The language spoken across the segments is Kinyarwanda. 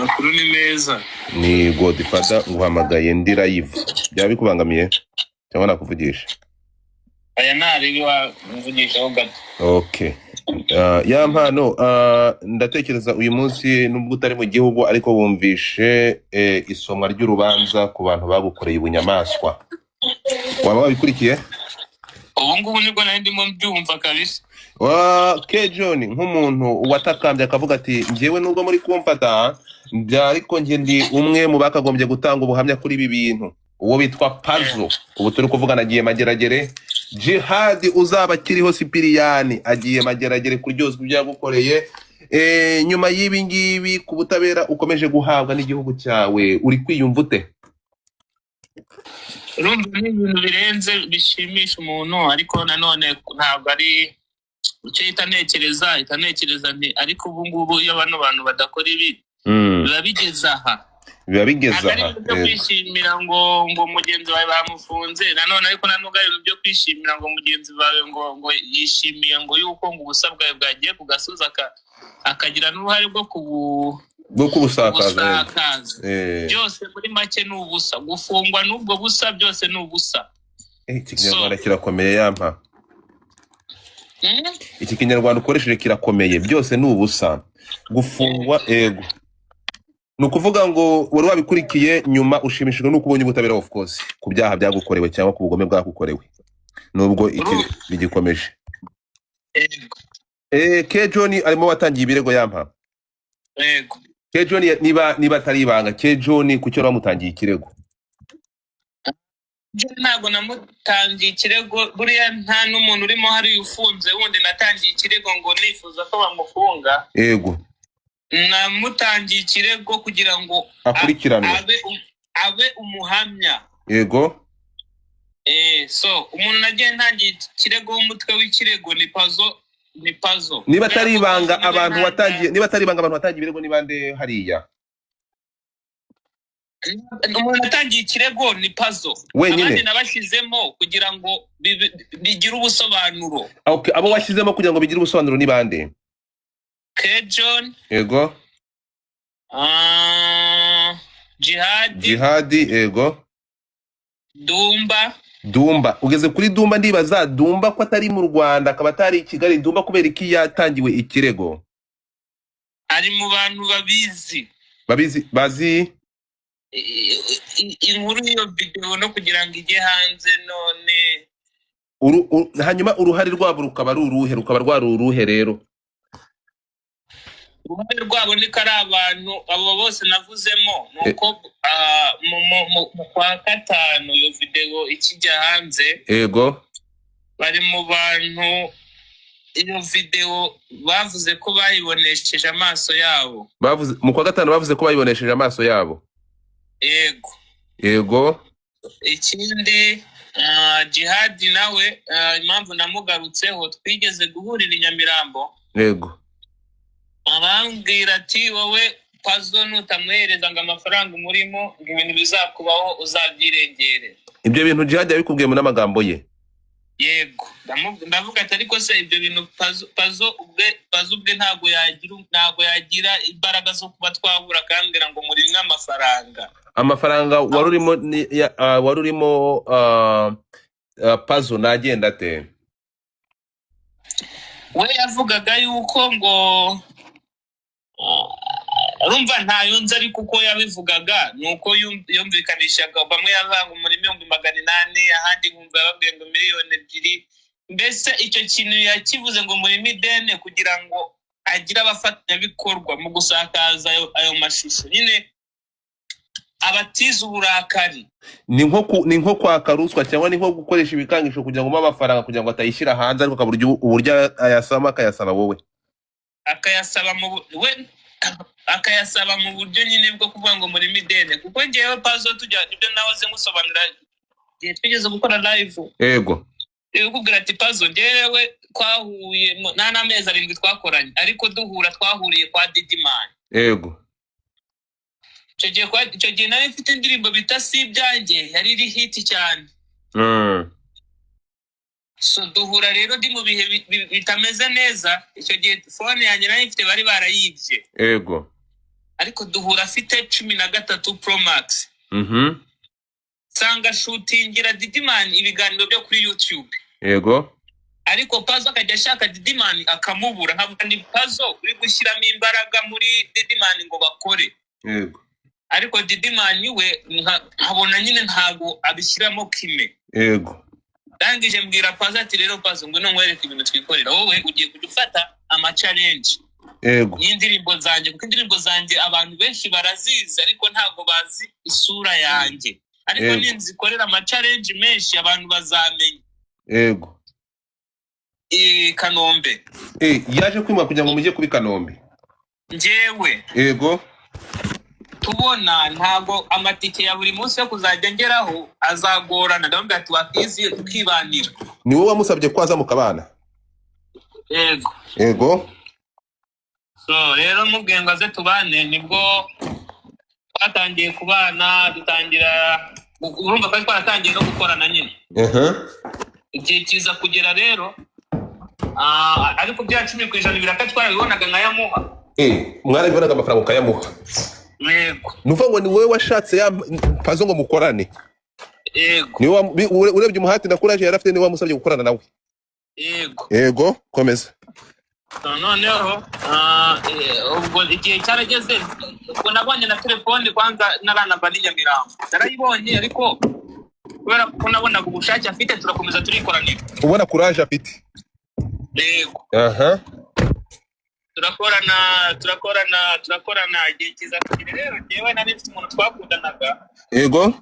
Makuru ni meza. Ni Godfather nguhamagaye ndi live. Byaba bikubangamiye cyangwa nakuvugisha? Aya nari mvugisha ho gato. Okay. Ya mpano ndatekereza uyu munsi nubwo utari mu gihugu ariko bumvishe isomwa ry'urubanza ku bantu bagukoreye ubunyamaswa. Waba wabikurikiye? Ubu ngubu nibwo nari ndimo mbyumva kabisa. John nk'umuntu watakambye akavuga ati njyewe nubwo muri kumfata ariko nge ndi umwe mu bakagombye gutanga ubuhamya kuri ibi bintu. Uwo bitwa Puzzle ubu turi kuvugana agiye Mageragere. Jihad uzaba kiriho Sipiriyani agiye Mageragere kuryozwa ibyagukoreye. Nyuma y'ibi ngibi ku butabera ukomeje guhabwa n'igihugu cyawe uri kwiyumva ute? Urumva ni ibintu birenze bishimisha umuntu ariko nanone ntabwo ari icyo itanekereza nti ariko ubu ngubu iyo bano bantu badakora ibi biba bigeze aha. Byo kwishimira ngo mugenzi wawe bamufunze nanone ariko nanubwo ari byo kwishimira ngo mugenzi wawe ngo yishimiye ngo yuko ngo ubusabwa bwagiye ku gasozi akagira n'uruhare bwo kubusakaza. Byose muri make ni ubusa, gufungwa n'ubwo busa byose ni ubusa. Iki Kinyarwanda kirakomeye yampa. Iki Kinyarwanda ukoresheje kirakomeye, byose ni ubusa. Gufungwa ego. Nukuvuga ngo wari wabikurikiye nyuma ushimishijwe nuko ubonye ubutabera of course ku byaha byagukorewe cyangwa ku bugome bwagukorewe. Nubwo iki bigikomeje. John arimo watangiye ibirego yampa. Ego. John niba atari ibanga, John kucyo bamutangiye ikirego? Ntabwo namutangiye ikirego, buriya nta n'umuntu urimo hari ufunze wundi natangiye ikirego ngo nifuza ko bamufunga. Ego. Namutangiye ikirego kugira ngo abe umuhamya. Ego. So umuntu nagiye ntangiye ikirego w'umutwe w'ikirego ni Puzzle. Niba atari ibanga abantu watangiye ibirego ni bande hariya? Umuntu natangiye ikirego ni Puzzle. Abandi nabashizemo kugira ngo bigire ubusobanuro. Okay, abo washizemo kugira ngo bigire ubusobanuro ni bande? John. Ego. Jihad ego. Dumba ugeze kuri Dumba ndibaza Dumba ko atari mu Rwanda akaba atari Kigali. Dumba kubera iki yatangiwe ikirego? Ari mu bantu bazi inkuru iyo video no kugira ngo ijye hanze none hanyuma uruhare rwabo rukaba rwaruruhe rero? Uruhare rwabo ni kari abantu abo bose navuzemo nuko mu kwa gatanu iyo video ikijya hanze. Ego. Bari mu bantu iyo video bavuze ko bayibonesheje amaso yabo. Mu kwa gatanu bavuze ko bayibonesheje amaso yabo. Ego. Ikindi Jihad nawe impamvu namugarutseho twigeze guhurira i Nyamirambo. Ego. Arambwira ati wowe Puzzle nutamwereza ngo amafaranga umurimo ngo ibintu bizakubaho uzabyirengere. Ibyo bintu Jihad yabikubwiye mu n'amagambo ye? Yego. Ndavuga ati ariko se ibyo bintu Puzzle ubwe ntago yagira imbaraga zo kuba twahura kambwira ngo muri amafaranga warurimo Puzzle nagenda ate? We yavugaga yuko ngo urumva ntayo nzi ariko uko yabivugaga nuko yumvikanishaga bamwe yavanga muri 800 ahandi nkumva babwiye ngo 2,000,000. Mbese icyo kintu yakivuze ngo muri midene kugira ngo agira abafatanyabikorwa mu gusakaza ayo mashusho nyine abatiza uburakari. Ni nko kwa karuswa cyangwa ni nko gukoresha ibikangisho kugira ngo amafaranga kugira ngo atayishyira hanze ariko kaburyo uburyo akayasaba wowe akayasaba mu buryo nyine bwo kuvuga ngo muri midene kuko ngewe Puzzle tujya nibyo nahoze ngusobanura gihe twigeze gukora live. Ego. Kubwira ati Puzzle ngewe twahuye n'amezi 7 twakoranye ariko twahuriye kwa Didimani. Ego. Icyo gihe nari mfite indirimbo bita si ibyanjye yari iri hit cyane. So duhura rero ndi mu bihe bitameze neza. Icyo gihe phone yanjye nari mfite bari barayibye. Ego. ariko duhura afite 13 Pro Max. Sanga shootingira Didiman ibiganiro byo kuri YouTube. Yego. Ariko Pazo akajya ashaka Didiman akamubura, nkavuga ni Pazo uri gushyiramo imbaraga muri Didiman ngo bakore. Yego. Ariko Didiman we nkabona nyine ntago abishyiramo kime. Yego. Ndangije mbwira Pazo ati rero Pazo ngo nkwereke ibintu twikorera, wowe ugiye kudufata ama challenge. Yego. Y'indirimbo zanjye, kuko indirimbo zanjye abantu benshi barazizi ariko ntago bazi isura yanjye. Ariko ninzikorera ama challenge menshi abantu bazamenye. Yego. Kanombe. Yaje kwimwa kugira ngo mujye kubi Kanombe. Njyewe. Yego. Tubona ntago amatike ya buri munsi yo kuzajya ngeraho azagorana, ndabona ati wakizi tukibanira. Ni wowe wamusabye kwaza mukabana? Yego. Yego. So rero mubwenga ze tubane nibwo twatangiye kubana, dutangira urumva ko twaratangiye no gukorana nyine. Igihe kiza kugera rero ariko bya 10% biraka twarabibonaga nkayamuha. Mwarabibonaga amafaranga ukayamuha? Yego. Nuvuga ngo ni wowe washatse ya Pazo ngo mukorane? Yego. Ni urebye umuhati na courage yarafite ni wamusabye gukorana nawe? Yego. Yego, komeza. Noneho ubwo igihe cyarageze, ubwo nabonye na telefone kwanza naranamba n'Nyamirambo. Narayibonye ariko kubera ko nabonaga ubushake afite turakomeza turikoranira. Ubona courage afite? Yego. Turakorana igihe kiza kugira rero jewe nari mfite umuntu twakundanaga. Yego.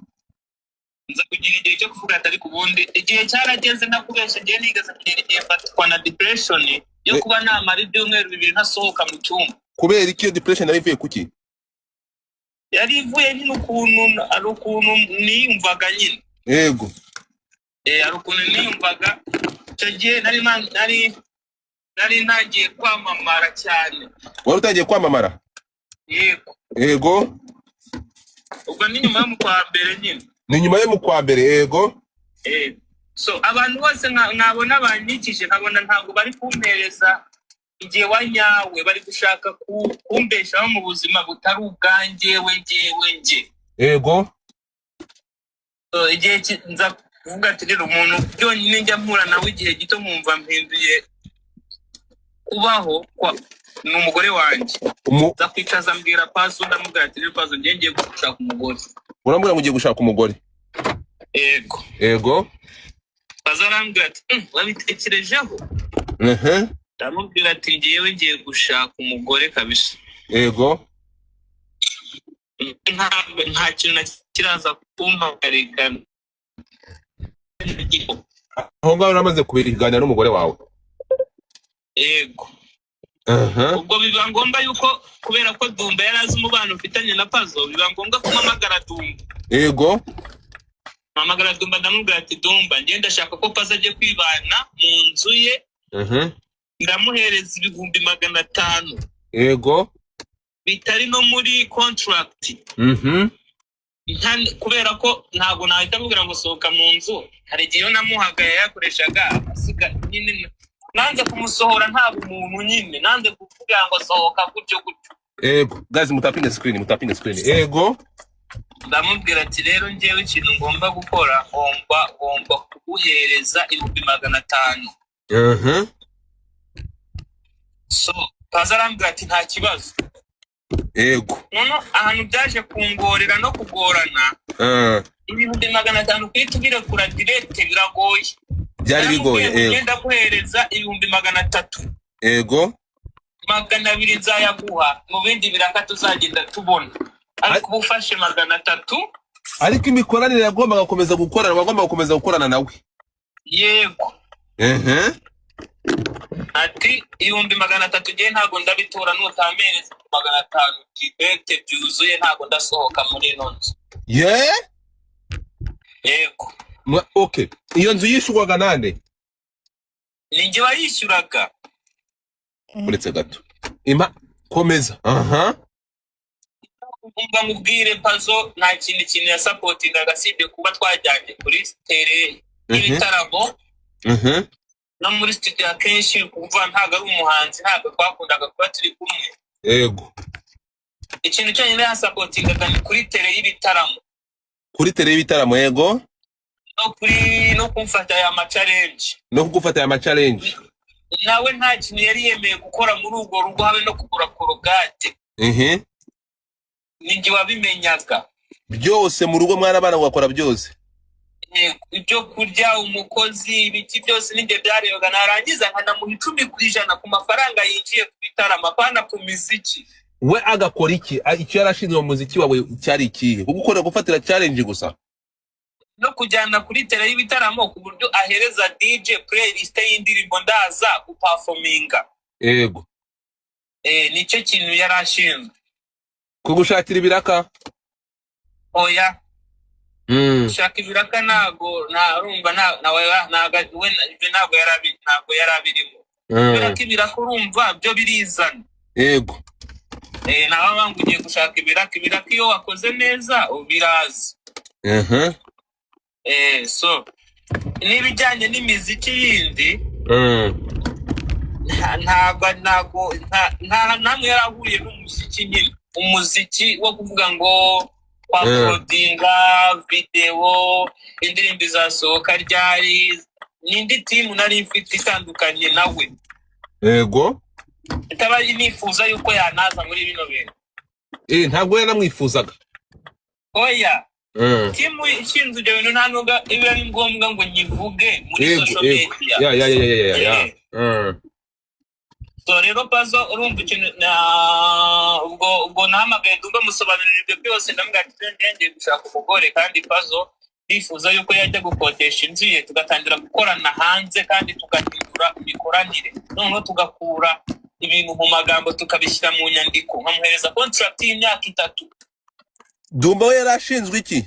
Nza kugira igihe cyo kuvuga atari kubundi igihe cyarageze nakubesha ngiye nigeze kugira igihe mfatwa na depression yo kuba namara ibyumweru 2 ntasohoka mu cyumba. Kubera iki depression yari ivuye kuki? Yari ivuye nyine ukuntu niyumvaga nyine. Yego. Ari ukuntu niyumvaga cyo gihe nari ntagiye kwamamara cyane. Wari utagiye kwamamara? Yego. Yego. Ubwo ni nyuma yo mu kwa mbere nyine. Ni nyuma yo mu kwa mbere. Yego. So abantu bose nkabona banyikije, nkabona ntago bari kumpereza igihe wanyawe, bari gushaka kumbeshaho mu buzima butari ubwanjye nge. Yego. So igihe nza kuvuga ati rero umuntu byonyine njya mpura nawe igihe gito mwumva mpinduye kubaho kwa ni umugore wanjye. Nza kwicaza mbwira Pazo, ndamubwira ati rero Pazo ngiye gushaka umugore. Urambwira ngo ugiye gushaka umugore? Yego. Yego. Pazo arambwira ati wabitekerejeho? Ndamubwira ati ngiye gushaka umugore kabisa. Yego. Nta kintu kiraza kumpagarika. Aho ngaho uramaze kubiganira n'umugore wawe? Yego. Ubwo biba ngombwa yuko kubera ko Dumba yarazi umubano ufitanye na Pazo, biba ngombwa ko mpamagara Dumba. Yego. Mpamagara Dumba ndamubwira ati Dumba ngiye ndashaka ko Pazo agiye kwibana mu nzu ye. Ndamuhereza 500. Yego. Bitari no muri contract. Kubera ko ntago nahita mubwira ngo sohoka mu nzu, hari igihe namuhagaye yakoreshaga asiga nyine nanze kumusohora nta umuntu nyine, nanze kuvuga ngo sohoka gutyo. Yego. Guys mutapine screen. Yego. Ndamubwira ati rero ngewe ikintu ngomba gukora, ngomba kuguhereza 500. So Pazo arambwira ati nta kibazo. Yego. Ahantu byaje kungorera no kugorana. 500 kwitubire kura direct biragoye. Byari bigoye. Yego. Ngenda guhereza 300. Yego. 200 nzayaguha, mu bindi biraka tuzagenda tubona. Ariko ubufashe 300. Ariko imikoranire yagombaga gukomeza gukorana nawe. Yego. Ati 300 ngiye ntago ndabitora n'utamereza 500 direct byuzuye, ntago ndasohoka muri nonze. Yego. Okay. Iyo nzu yishurwaga nande? Ninjye wayishyuraga. Uretse gato. Komeza. Umva mubwire Pazo nta kintu ya supporting agasibye kuba twajyanye kuri stere ibitaramo. No muri studio akenshi kuva ntago ari umuhanzi, ntago twakundaga kuba turi kumwe. Yego. ikintu cyonyine yasapotingaga ni kuri tele y'ibitaramo. Kuri tele y'ibitaramo yego. No kumfata ya challenge. No kugufata ya challenge. Nawe nta kintu yari yemeye gukora muri urwo rugo habe no kugura korogate. Ninjye wabimenyaga. Byose mu rugo mwana bana ugakora byose. Ibyo kurya umukozi ibiki byose ninjye byarebaga narangiza nkanamuha 10% ku mafaranga yinjiye ku bitaramo apana ku muziki. We agakora iki? Icyo yarashinzwe mu muziki wawe cyari ikihe? Gukora gufatira challenge gusa. No kujyana kuri tele y'ibitaramo ku buryo ahereza DJ playlist y'indirimbo ndaza guperforminga. Yego. Nicyo kintu yarashinzwe. Kugushakira ibiraka? Oya. Shaka ibiraka nago narumva ntabwo yarabirimo. Biraka ibiraka urumva byo birizana. Yego. Nawe bangugiye gushaka ibiraka iyo wakoze neza ubiraza. So nibijyanye n'imiziki yindi namwe yarahuye n'umuziki nyine umuziki wo kuvuga ngo kwa codinga video indirimbo zasohoka ryari n'indi team nari mfite itandukanye nawe. Yego. Itaba nifuza yuko yanaza muri bino bintu. Ntabwo yanamwifuzaga. Oya. Timu ishinzwe ibyo bintu nta nubwo iba ari ngombwa ngo nyivuge muri social media. Ya. So rero Pazo urumva ikintu ubwo nahamagaye Dumba musobanurira ibyo byose ndambwira ati ngiye gushaka umugore kandi Pazo bifuza yuko yajya gukodesha inzu ye tugatangira gukorana hanze kandi tugahindura imikoranire noneho tugakura ibintu mu magambo tukabishyira mu nyandiko nkamuhereza contract y'imyaka 3. Dumba yarashinzwe iki?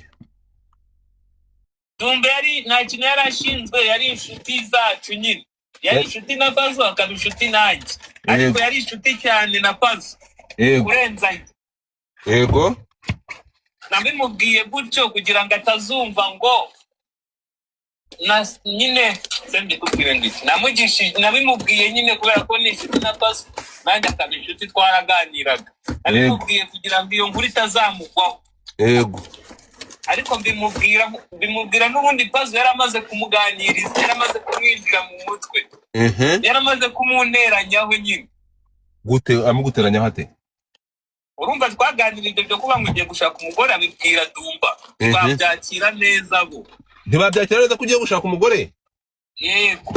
Dumba nta kintu yarashinzwe yari inshuti zacu nyine. Yari inshuti na Pazo akaba inshuti nanjye. Ariko yari inshuti cyane na Pazo. Kurenza. Yego. Nabimubwiye gutyo kugira ngo atazumva ngo nyine sembe kubwira ngiki. Nabimubwiye nyine kubera ko ni inshuti na Pazo nanjye akaba inshuti twaraganiraga. Nabimubwiye kugira ngo iyo nkuru itazamugwaho. Yego. Ariko mbimubwira n'ubundi Pazo yaramaze kumuganiriza yaramaze kumwinjira mu mutwe. Yaramaze kumuneranyaho nyine. Gute amuguteranya hate? Urumva twaganirije byo kuba ngo ngiye gushaka umugore abibwira Dumba. Twabyakira neza bo. Ntibabyakira neza kugiye gushaka umugore? Yego.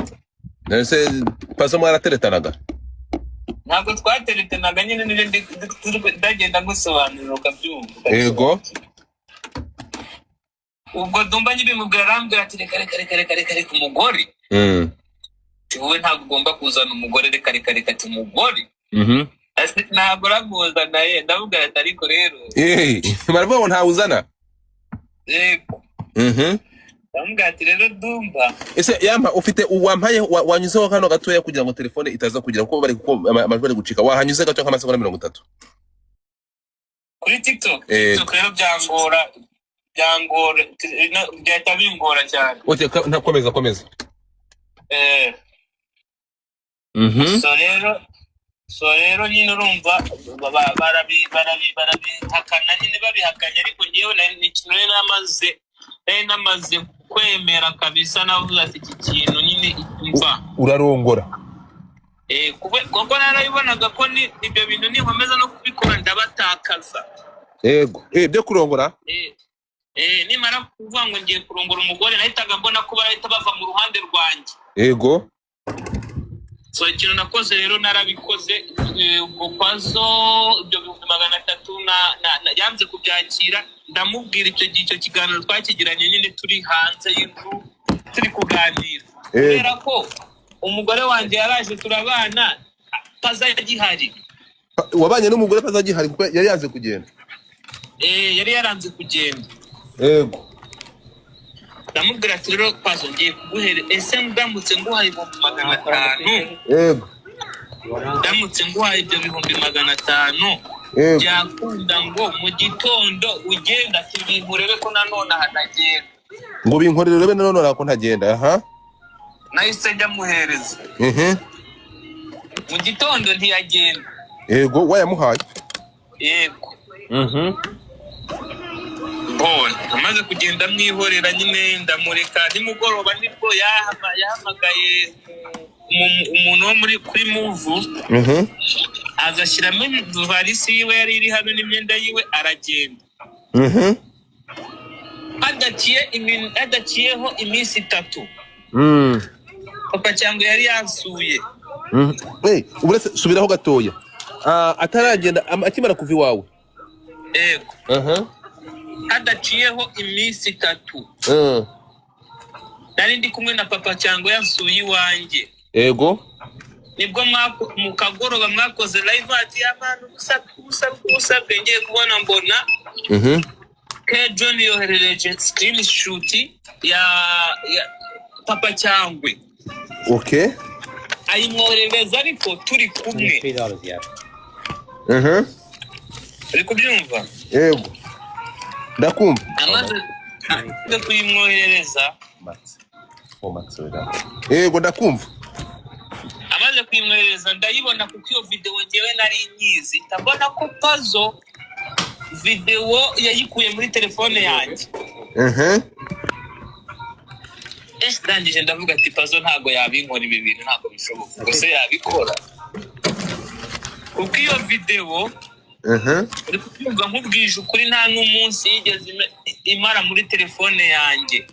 Nese Pazo mwarateretanaga? Ntabwo twateretanaga nyine ndagenda gusobanurira ukabyumva. Yego. Ubwo Dumba nyibimubwira arambwira ati reka ku mugore. Wowe ntabwo ugomba kuzana umugore reka ati umugore. Ntabwo raguza naye ndabubwira ati ariko rero. Baravuga ngo ntawuzana. Yego. Ndamubwira ati rero Dumba. Ese yampa ufite uwampaye wanyuzeho kano gatoya kugira ngo telefone itaza kugira kuko bari amajwi gucika wahanyuze gato nk'amasegonda 30. Kuri TikTok rero byangora byahita bingora cyane. Komeza. So rero nyine urumva barabihakana nyine babihakanye ariko ngewe n'ikintu namaze kwemera kabisa navuze ati iki kintu nyine imva urarongora. Kuko narabibonaga ko ibyo bintu ninkomeza no kubikora ndabatakaza. Yego. Byo kurongora? Nimara kuvuga ngo ngiye kurongora umugore nahitaga mbona ko barahita bava mu ruhande rwanjye. Yego. So ikintu nakoze rero narabikoze ubwo Pazo ibyo 300 yanze kubyakira ndamubwira icyo kiganiro twakigiranye nyine turi hanze y'inzu turi kuganira. Kubera ko umugore wanjye yaraje turabana Pazo yagihari. Wabanye n'umugore Pazo yagihari kuko yari yanze kugenda. Yari yaranze kugenda. Yego. Ndamubwira ati rero Pazo ngiye kuguhere ese ndamutse nguhaye 500. Yego. Ndamutse nguhaye ibyo 500. Byakunda ngo mu gitondo ugenda ati murebe ko nanone hanagenda. Ngo binkorere rebe nanone ko ntagenda. Nahise njya muhereza. Mu gitondo ntiyagenda. Yego wayamuhaye. Yego. Bon, amaze kugenda mwihorera nyine ndamureka nimugoroba nibwo yahamagaye umuntu wo muri kuri Move. Azashyiramo varisi yiwe yari iri hano n'imyenda yiwe aragenda. Adaciyeho iminsi 3. Papa cyangwa yari yasuye. Uretse subiraho gatoya. Ataragenda akimara kuva iwawe. Yego. Adaciyeho iminsi 3. Nari ndi kumwe na papa cyangwa yasuye iwanjye. Yego. Nibwo mu kagoroba mwakoze live ati abantu gusa bwengeye kubona mbona. Ke John yoherereje screenshot ya papa cyangwa. Okay. Ayimwoherereza ariko turi kumwe. Uri kubyumva? Yego. Ndakumva. Amaze kuyimwoherereza. Yego ndakumva. Amaze kuyimwoherereza ndayibona kuko iyo video ngewe nari nyizi. Ndabona ko Puzzle video yayikuye muri telefone yanjye. Ndangije ndavuga ati Puzzle ntago yabinkora ibi bintu ntago bishoboka. Gusa yabikora. Kuko iyo video uri kubyumva nkubwije ukuri nta n'umunsi yigeze imara muri telefone yanjye.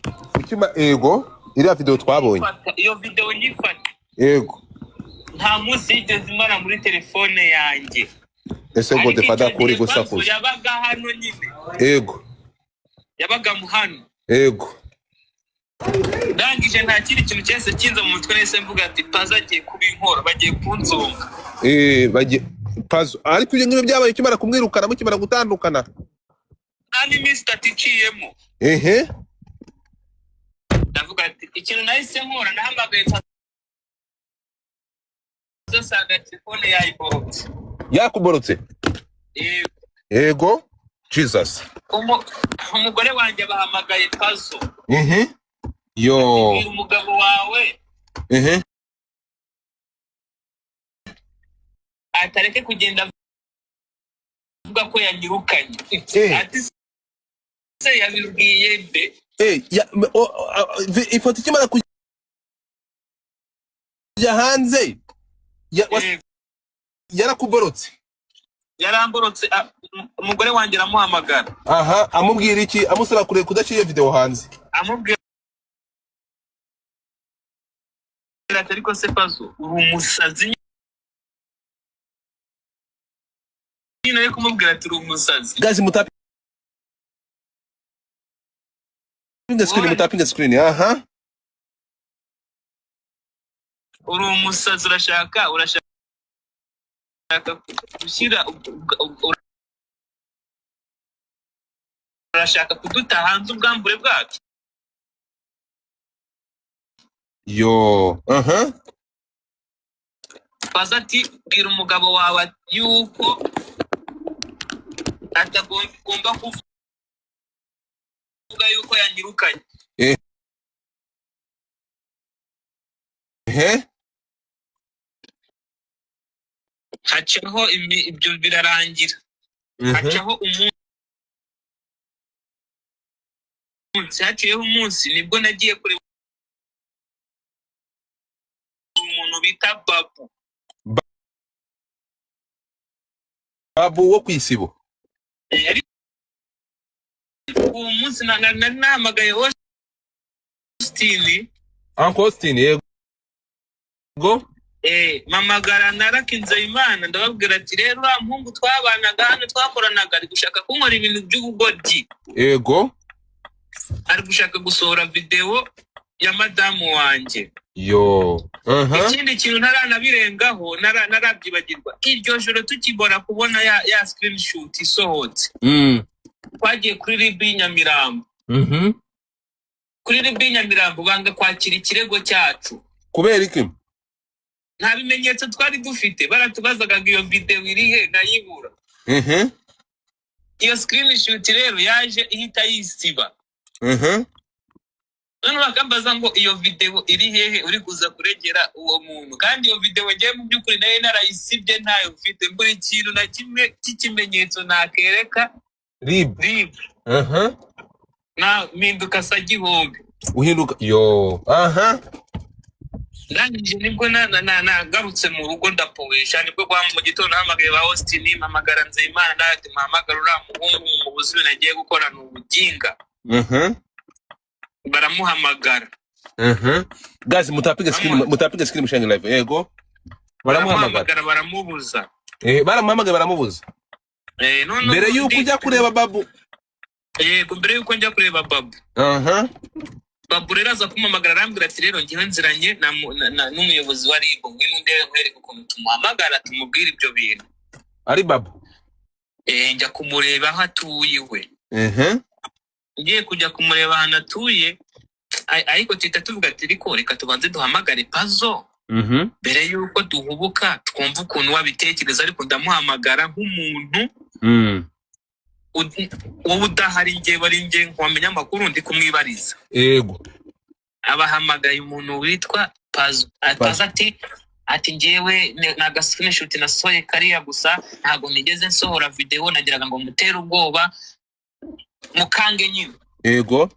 Yego. Iriya video twabonye. Iyo video nyifata. Yego. Nta munsi yigeze imara muri telefone yanjye. Ese ngo defada kuri gusakuza. Yabaga hano nyine. Yego. Yabaga mu hano. Yego. Ndangije nta kindi kintu cyese kinza mu mutwe nese mvuga ati Puzzle agiye kubinkora bagiye kunzonga. Bagiye Puzzle ariko ibyo ngibyo byabaye kimara kumwirukana mukimara gutandukana. Nani Mr. Ticiyemo. Ndavuga ati ikintu nahise nkora nahamagaye Puzzle saga telefone yayiborotse. Yakuborotse? Yego. Jesus. Umugore wanjye bahamagaye Puzzle. Yo. Umugabo wawe. Atareke kugenda avuga ko yanyirukanye. Ati se yabibwiye be. Ifoto ikimara kujya hanze. Yarakuborotse. Yaramborotse umugore wanjye aramuhamagara. Amubwira iki? Amusaba kure kudaciye video hanze. Amubwira ariko se Puzzle uri umusazi. Nyine yo kumubwira ati uri umusazi. Guys mutapinga screen. Uri umusazi urashaka gushyira urashaka kuduta hanze ubwambure bwacu. Yo. Puzzle ati bwira umugabo wawe yuko atagomba kuvuga yuko yanyirukanye. Hacaho ibyo birarangira. Hacaho umunsi. Haciyeho umunsi nibwo nagiye kureba umuntu bita Babu wo kwisibo. Uwo munsi nari nahamagaye Austin. Uncle Austin yego. Mamagara narakinze Imana ndababwira ati rero mpungu twabanaga hano twakoranaga ari gushaka kunkora ibintu by'ubugoryi. Yego. Ari gushaka gusohora video ya madamu wanjye. Yo. Ikindi kintu ntaranabirengaho narabyibagirwa. Iryo joro tukibora kubona ya screenshot isohotse. Twagiye kuri RIB Nyamirambo. Kuri RIB Nyamirambo banga kwakira ikirego cyacu. Kubera iki? Nta bimenyetso twari dufite. Baratubazaga iyo video irihe nayibura. Iyo screenshot rero yaje ihita yisiba. none bakambaza ngo iyo video iri hehe uri kuza kuregera uwo muntu, kandi iyo video ngiye mu byukuri nayo narayisibye ntayo mfite, mburi ikintu na kimwe cy'ikimenyetso nakereka rib. na mpinduka sa gihumbi. Uhinduka yo Ndangije nibwo nagarutse mu rugo ndapowesha, nibwo kwa mu gitondo hamagaye ba Austin mpamagara Nzeyimana ndati mpamagara uriya muhungu mu buzima nagiye gukorana ubuginga. Baramuhamagara. Guys, mutapige screen mushange live. Yego. Baramuhamagara baramubuza. Baramuhamagara baramubuza. No. Mbere yuko ujya kureba babu. Mbere yuko njya kureba babu. Babu rero aza kumamagara arambwira ati rero ngiye nziranye n'umuyobozi wa RIB ngwino ndebe nkwereke ukuntu tumuhamagara tumubwira ibyo bintu. Ari babu. Njya kumureba aho atuye we. Ngiye kujya kumureba ahantu atuye, ariko tuhita tuvuga ati reka tubanze duhamagare Pazo. Mbere yuko duhubuka twumva ukuntu wabitekereza, ariko ndamuhamagara nk'umuntu wowe udahari ngiye bari ngiye nkwamenya amakuru ndi kumwibariza. Yego. Abahamagaye umuntu witwa Pazo. Pazo ati ngewe naga screenshot nasohoye kariya gusa ntago nigeze nsohora video, nagiraga ngo mutere ubwoba mukange nyine. Yego.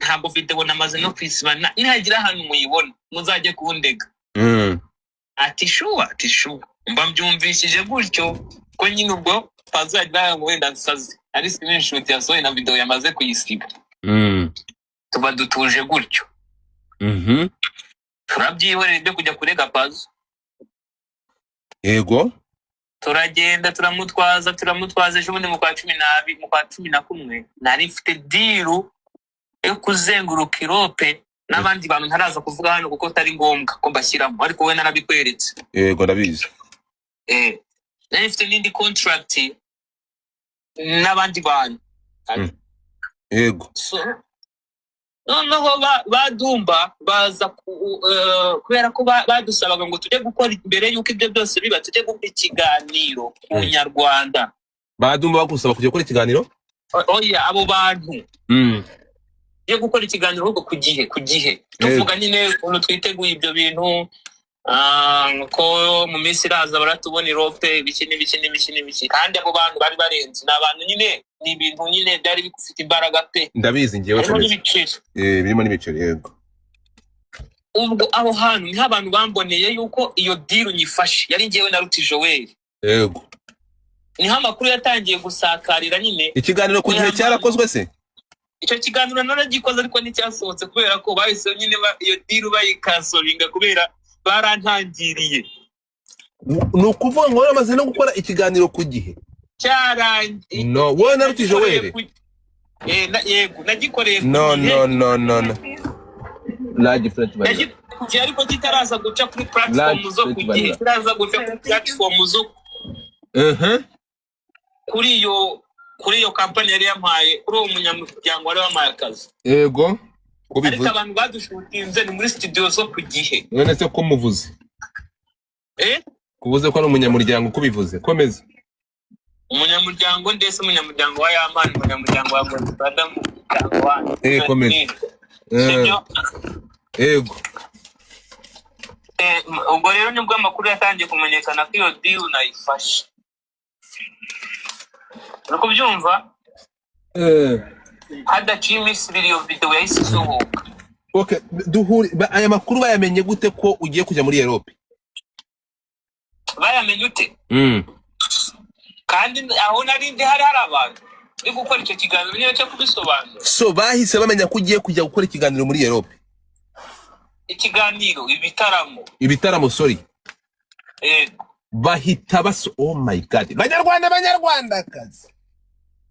Ntabwo video namaze no kwisiba nihagira ahantu muyibona muzajye kundega. Ati shuwa mba mbyumvishije gutyo ko nyine ubwo Pazo yagira ngo wenda nsaze ari screenshot yasohoye na video yamaze kuyisiba. Tuba dutuje gutyo. Turabyihorera ibyo kujya kurega Pazo. Yego. Turagenda turamutwaza ejo bundi mu kwa 11 nari mfite deal yo kuzenguruka Europe n'abandi bantu ntaraza kuvuga hano kuko tari ngombwa ko mbashyiramo, ariko we narabikweretse. Yego ndabizi. Nari mfite n'indi contract n'abandi bantu. Yego. Noneho badumba baza kubera ko badusabaga ngo tujye gukora imbere yuko ibyo byose biba tujye gukora ikiganiro ku Nyarwanda. Badumba bagusaba kujya gukora ikiganiro? Oya, abo bantu yo gukora ikiganiro ahubwo ku gihe tuvuga nyine ukuntu twiteguye ibyo bintu, ko mu minsi iraza baratubona Europe ibiki, kandi abo bantu bari barenze n'abantu nyine ni ibintu nyine byari bifite imbaraga pe. Ndabizi ngiyewe birimo n'ibiceri. Yego. Ubwo aho hantu ni abantu bamboneye yuko iyo deal nyifashe yari ngiyewe na Ruti Joel. Yego. Niho amakuru yatangiye gusakarira nyine. Ikiganiro ku gihe cyarakozwe se? Icyo kiganiro none gikoze ariko n'icyasohotse kubera ko bahise nyine iyo deal bayikasoringa kubera barantangiriye. Ni ukuvuga ngo bamaze no gukora ikiganiro ku gihe cyarangiye. No, wowe na Ruti Joel. Yego nagikoreye. No. Large French bari. Ariko kitaraza guca kuri platform zo kugihe, kiraza guca kuri platform zo kuri iyo company yari yampaye, kuri uwo munyamuryango wari wamaye akazi. Yego. Ariko abantu badushutinze ni muri studio zo ku gihe. None se ko muvuze? Kuvuze ko ari umunyamuryango kubivuze. Komeza. Umunyamuryango ndetse umunyamuryango wa Yamani, umunyamuryango wa Godfather, umunyamuryango wa komeza. Yego. Ubwo rero nibwo amakuru yatangiye kumenyekana ko iyo deal nayifashe. Nuko byumva hadaciye iminsi ibiri iyo video yahise isohoka. Okay, aya makuru bayamenye gute ko ugiye kujya muri Europe? Bayamenye ute? Kandi aho nari ndi hari abantu uri gukora icyo kiganiro niyo cyo kubisobanura. So bahise bamenya ko ugiye kujya gukora ikiganiro muri Europe? Ikiganiro ibitaramo sorry. Bahita oh my god. Banyarwanda kazi.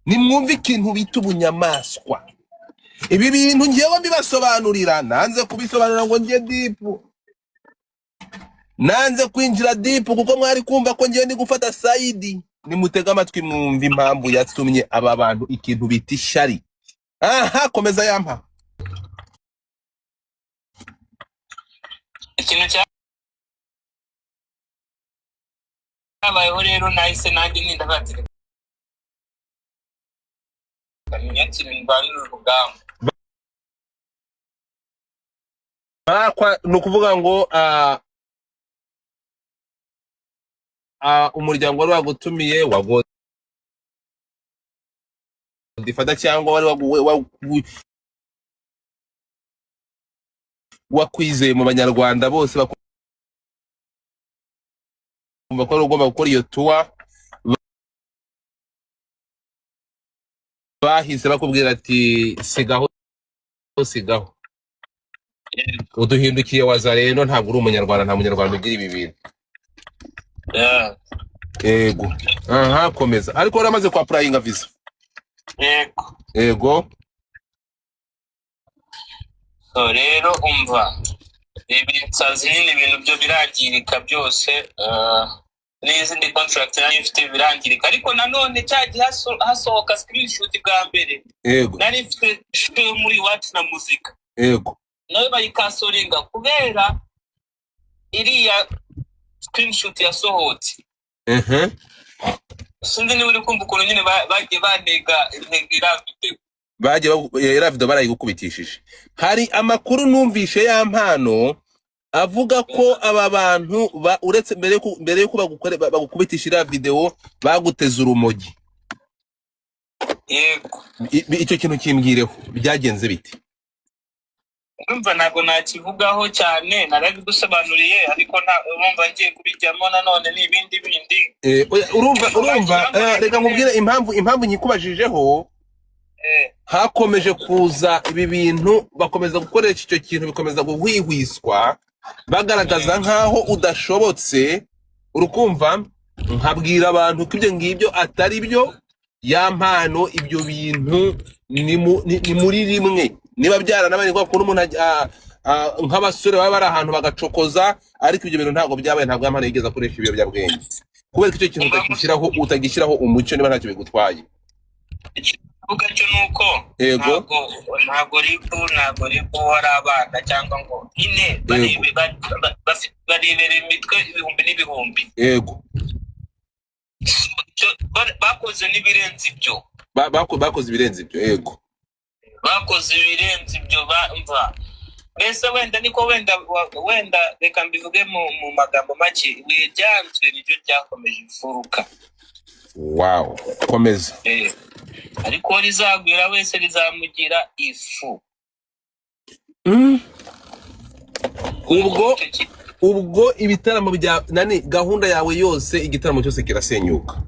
Nimwumva ikintu bita ubunyamaswa. Ibi bintu ngiyewe mbibasobanurira, nanze kubisobanura ngo ngiye deep. Nanze kwinjira deep kuko mwari kumva ko ngiye ndi gufata side. Nimutega amatwi mwumva impamvu yatumye aba bantu ikintu bita ishari. Komeza yampa. Ikintu cyabayeho rero nahise nanjye nindabatira. Kanyakira indwanira urugamba. ni ukuvuga ngo umuryango wari wagutumiye wagodifata cyangwa wari wakwizeye mu banyarwanda bose bakumva ko ari ugomba gukora iyo tuwa, bahise bakubwira ati sigaho uduhindukiye wazarendo, ntabwo uri umunyarwanda, nta munyarwanda ugira ibi bintu. Yego. Aha, komeza. Ariko waramaze kwa applyinga visa? Yego. So rero umva ibinsazi nyine ibintu byo birangirika byose, n'izindi contract nari mfite birangirika, ariko nanone cyagiye hasohoka screenshot bwa mbere. Yego. Nari mfite show muri Iwacu na Muzika. Yego. Nawe bayikasoringa kubera iriya screenshot yasohotse. Sinzi niba uri kumva ukuntu nyine bagiye banega ira video barayigukubitishije. Hari amakuru numvishe ya mpano avuga ko aba bantu uretse mbere yo bagukubitisha ira video baguteza urumogi. Yego. Icyo kintu kimbwireho byagenze biti? Umva ntabwo nakivugaho cyane, narabigusobanuriye, ariko urumva ngiye kubijyamo nanone n'ibindi bindi. Urumva reka nkubwire impamvu nyikubajijeho. Hakomeje kuza ibi bintu, bakomeza gukoresha icyo kintu, bikomeza guhwihwiswa bagaragaza nkaho udashobotse. Urukumva nkabwira abantu ko ibyo ngibyo atari byo, ya mpano ibyo bintu ni muri rimwe. Niba byaranabaye ko umuntu nk'abasore baba bari ahantu bagacokoza, ariko ibyo bintu ntabwo byabaye, ntabwo yampano yigeze akoresha ibiyobyabwenge, kubera icyo kintu utagishyiraho umucyo niba ntacyo bigutwaye. Uvuga cyo nuko ntabwo ribu wari abana cyangwa ngo ine barebera imitwe ibihumbi n'ibihumbi. Yego. Bakoze n'ibirenze ibyo. Bakoze ibirenze ibyo. Yego. Bakoze ibirenze ibyo bamva. Mbese wenda niko wenda reka mbivuge mu magambo make, wijyanzwe nibyo byakomeje imfuruka. Wow, komeza. Ariko rizagwira wese rizamugira ifu. Ubwo ibitaramo bya gahunda yawe yose, igitaramo cyose kirasenyuka.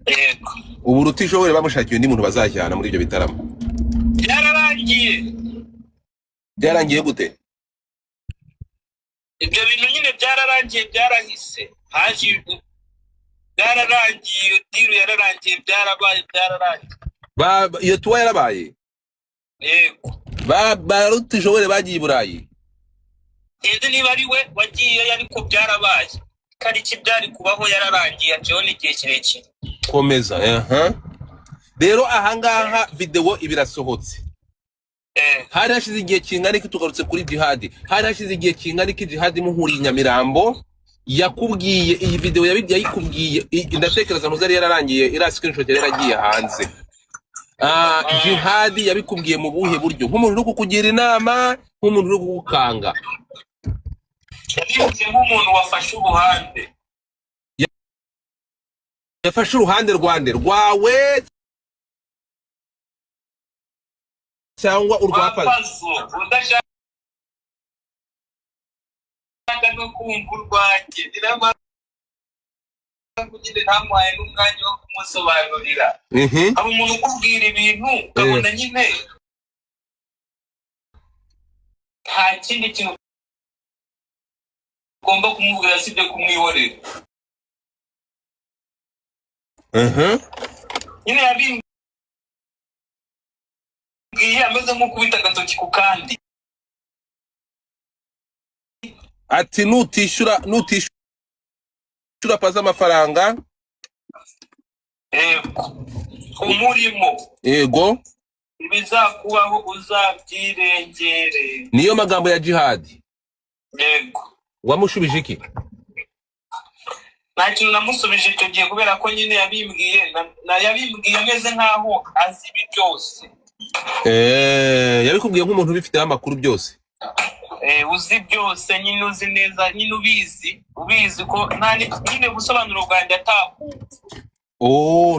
Yego. Ubu rutishoboye bamushakiye undi muntu bazajyana muri ibyo bitaramo. Byarangiye gute? Ibyo bintu nyine byararangiye, byarahise. Haje byararangiye, diru yararangiye, byarabaye. Iyo tuwa yarabaye? Yego. Rutishoboye bagiye i Burayi? Ende niba ari we wagiye, ariko byarabaye. Kariki byari kubaho yararangiye, ajeho n'igihe kirekire. Komeza. Rero ahangaha video ibirasohotse. Hari hashize igihe kingana iki tugarutse kuri Jihad? Hari hashize igihe kingana iki Jihad muhuriye Nyamirambo yakubwiye iyi video yayikubwiye? Ndatekereza ntuzari yararangiye, ira screenshot yaragiye hanze. Jihad yabikubwiye mu buhe buryo? Nk'umuntu uri kukugira inama, nk'umuntu uri kugukanga? Yabikubwiye nk'umuntu wafashe uruhande. Yafashe uruhande rwawe cyangwa urwapazo? Udashaka no kumva urwanjye, nirama kugira ntamuhaye n'umwanya wo kumusobanurira. Abo umuntu ukubwira ibintu ukabona nyine nta kindi kintu ugomba kumubwira sibyo kumwihorera. Nyine yabimbwiye ameze nk'ukubita agatoki ku kandi. Ati nutishura paza amafaranga. Umurimo. Yego. Ibizakubaho uzabyirengere. Niyo magambo ya Jihad. Yego. Wamushubije iki? Nta kintu namusubije icyo gihe, kubera ko nyine yabimbwiye ameze nk'aho azi ibi byose. Yabikubwiye nk'umuntu ubifiteho amakuru byose? uzi byose nyine uzi neza nyine ubizi ko ntari nyine gusobanura Uganda ataku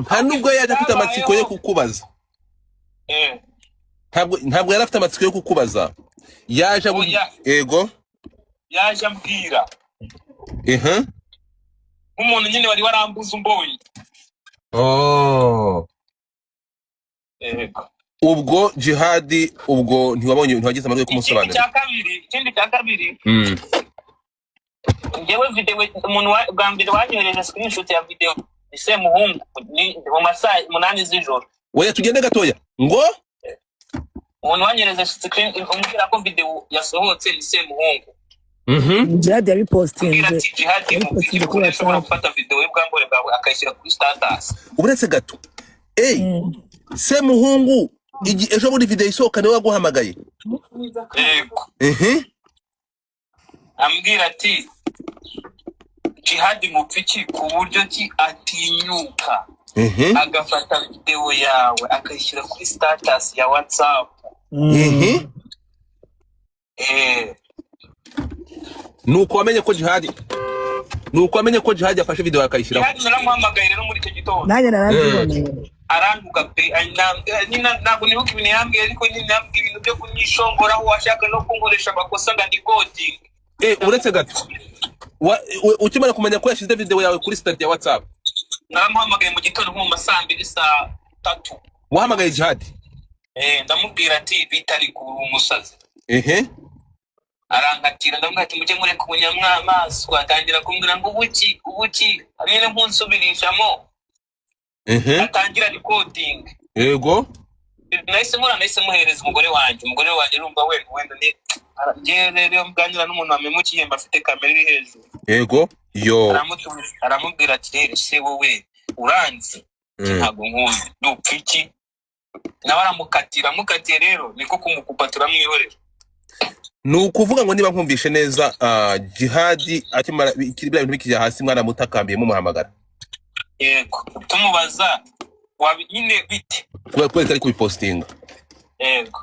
nta nubwo yaje afite amatsiko yo kukubaza ntabwo yari afite amatsiko yo kukubaza yaje yego yaje ambwira umuntu nyine wari warambuza umbonye ubwo Jihad ubwo ntiwagize amahirwe kumusobanurira ikindi cya kabiri ngewe video umuntu bwa mbere wanyohereje screenshot ya video ise muhungu ni mu masaha 8 z'ijoro oya tugende gatoya ngo umuntu wanyohereje screen umubwira ko video yasohotse ise muhungu Jihad yari posting Jihad mu ashobora gufata video y'ubwambore bwawe akayishyira kuri status uburetse gato se muhungu ejo muri video isohoka niwe waguhamagaye ambwira ati Jihad mupfiki ku buryo ki atinyuka agafata video yawe akayishyira kuri status ya WhatsApp nuko wamenye ko Jihad yafashe video akayishyira Jihad naramuhamagaye rero muri icyo gitondo nanjye naraziboneye aranduka pe ntabwo nibuka ibintu yambwiye ariko nyine yambwiye ibintu byo kunyishongoraho washaka no kunkoresha amakosa nga ndi coding uretse gato ukimara kumenya ko yashyize video yawe kuri status ya WhatsApp naramuhamagaye mu gitondo nko mu masaa 2 saa 3 wahamagaye Jihad ndamubwira ati bitari ku umusazi arankatira ndamubwira ati mujye mureka ubunyamwamaso atangira kumbwira ngo ubuki amene nkunsubirishamo atangira recording yego nahise muhereza umugore wanjye urumva wenda ni rero mganira n'umuntu wamemukiye mbafite kamera iri hejuru yego aramubwira ati se wowe uranzi ntabwo nkuzi dupfiki nawe aramukatiye rero niko kumukupa turamwihorera nukuvuga ngo niba nkumvishe neza Jihad akimara ikiribya ibintu bikijya hasi mwana mutakambiye mu muhamagara yego tumubaza wabinyine bite kubera ari kubipostinga yego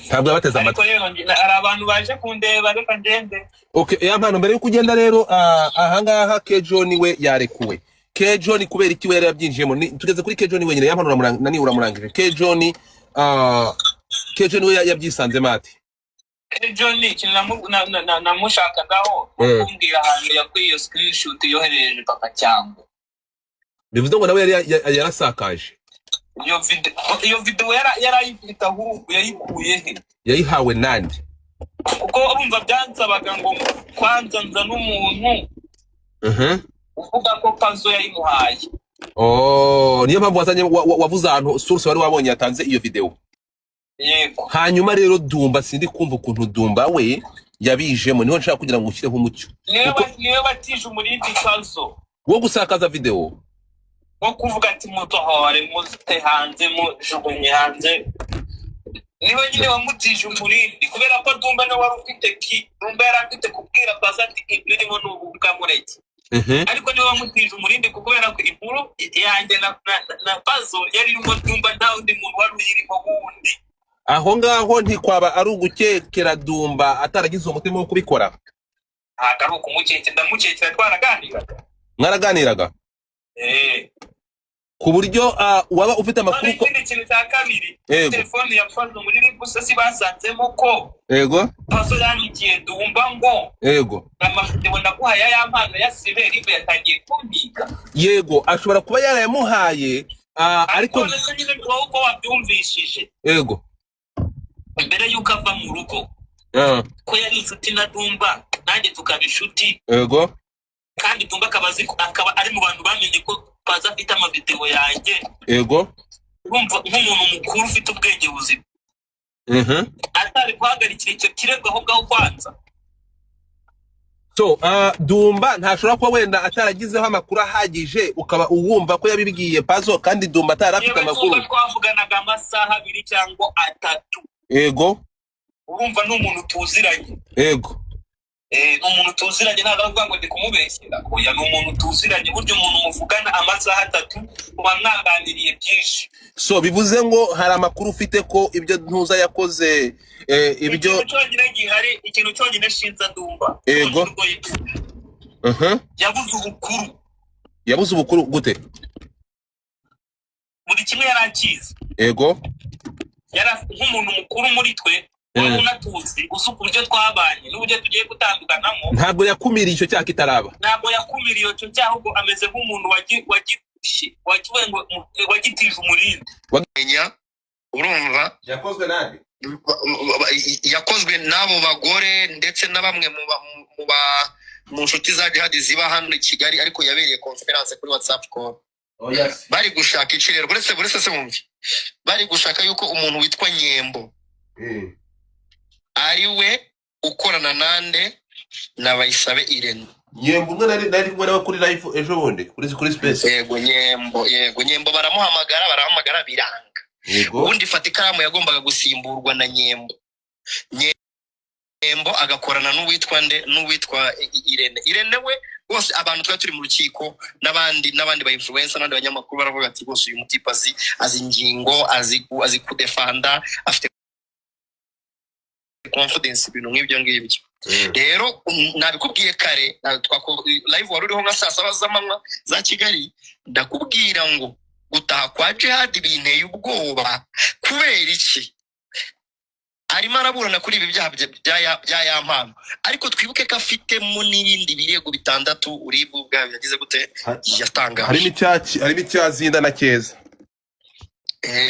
ntabwo abateza amatwi ari abantu baje kundeba reka ngende ya mpano mbere yuko ugenda rero ahangaha Kejon we yarekuwe Kejon kubera iki we yari yabyinjiyemo tugeze kuri Kejon wenyine ya mpano uramurangije Kejon we yabyisanze mate Kejon ikintu namushakagaho kumbwira ahantu yakuye iyo screenshot yohereje papa cyangwa bivuze ngo nawe yarasakaje iyo video yarayifite ahubwo yayikuye he yayihawe nande kuko urumva byansabaga ngo kwanza nza n'umuntu uvuga ko Pazo yayimuhaye niyo mpamvu wazanye wavuze ahantu source wari wabonye yatanze iyo video yego hanyuma rero Dumba sindi kumva ukuntu Dumba we yabijemo niho nshaka kugira ngo ushyireho umucyo niyo batije umurindi Pazo wo gusakaza video wo kuvuga ati mutohore muzite hanze mujugunye hanze niwe nyine wamutije umurindi kubera ko Dumba no wari ufite Dumba yarafite kubwira Pazo ati ibyo urimo n'ubuvuga mureke ariko niwe wamutije umurindi kubera ko inkuru yanjye na Pazo yari irimo Dumba nta undi muntu wari uyirimo wundi aho ngaho ntikwaba ari ugukekera Dumba ataragize umutima wo kubikora ntabwo ari ukumukekera ndamukekera mwaraganiraga ku buryo waba ufite amakuru ko ikintu cya kabiri telefone ya Pazo muri gusa si basanzemo ko yego Pazo yanyikiye Dumba ngo yego amavideo naguhaye ya mpano ya Siberi ibe yatangiye kumbika yego ashobora kuba yarayamuhaye ariko wowe ko wabyumvishije yego mbere yuko ava mu rugo ko yari inshuti na Dumba nanjye tukaba inshuti yego kandi Dumba akaba ari mu bantu bamenye ko Pazo afite amavideo yanjye yego urumva nk'umuntu mukuru ufite ubwenge buzima atari guhagarikira icyo kirego aho ngaho kwanza so Dumba ntashobora kuba wenda ataragizeho amakuru ahagije ukaba uwumva ko yabibwiye Pazo kandi Dumba atarafite amakuru twavuganaga amasaha 2 cyangwa 3 yego urumva n'umuntu tuziranye yego umuntu tuziranye ntabwo avuga ngo ndi kumubeshyera oya ni umuntu tuziranye buryo umuntu muvugana amasaha 3 kuba mwaganiriye byinshi so bivuze ngo hari amakuru ufite ko ibyo ntuza yakoze ibyo ikintu cyonyine shinza ndumva ego yabuze ubukuru gute muri kimwe yarakize ego yara nk'umuntu mukuru muri twe wabona tuzi usuka uburyo twabanye n'uburyo tugiye gutandukanamo ntabwo yakumiriye icyo cyaka itaraba ntabwo yakumiriye icyo cyahubwo ameze nk'umuntu wagitije umurindi wagenya urumva yakozwe nande yakozwe n'abo bagore ndetse na bamwe mu nshuti za jihad ziba hano i Kigali ariko yabereye conference kuri WhatsApp call bari gushaka ikirero buretse se mumvi bari gushaka yuko umuntu witwa Nyembo ari we ukorana nande na Bayisabe Irene Nyembo umwe nari kubona kuri live ejo bonde kuri space yego Nyembo baramuhamagara biranga ubundi fata ikaramu yagombaga gusimburwa na Nyembo agakorana n'uwitwa Irene we bose abantu twa turi mu rukiko n'abandi ba influencer n'abandi banyamakuru baravuga ati bose uyu mutipa azi ingingo azi kudefanda afite confidence ibintu nk'ibyo ngibyo rero nabikubwiye kare live wari uriho nka saa 7 z'amanywa za Kigali ndakubwira ngo gutaha kwa Jihad binteye ubwoba kubera iki arimo araburana kuri ibi byaha bya yampano ariko twibuke ko afitemo n'ibindi birego bitandatu uribwo bwabo yagize gute yatangaje harimo icyazinda na keza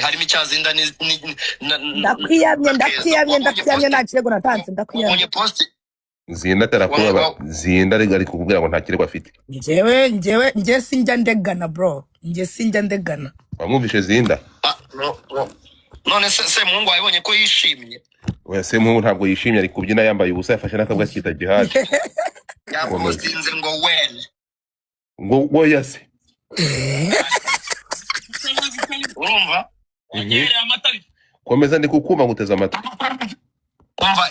harimo icyazinda ndakwiyamye nta kirego natanze ndakwiyamye zinda tarakuba zinda ari kukubwira ngo nta kirego afite njye sinjya ndegana bro njye sinjya ndegana wamwumvishe zinda none se Mungu wabonye ko yishimye oya se Mungu ntabwo yishimye ari kubyina yambaye ubusa yafashe n'akabwa cyita Jihad yapostinze ngo oya se urumva komeza ndi kukuma nguteza amatwi umva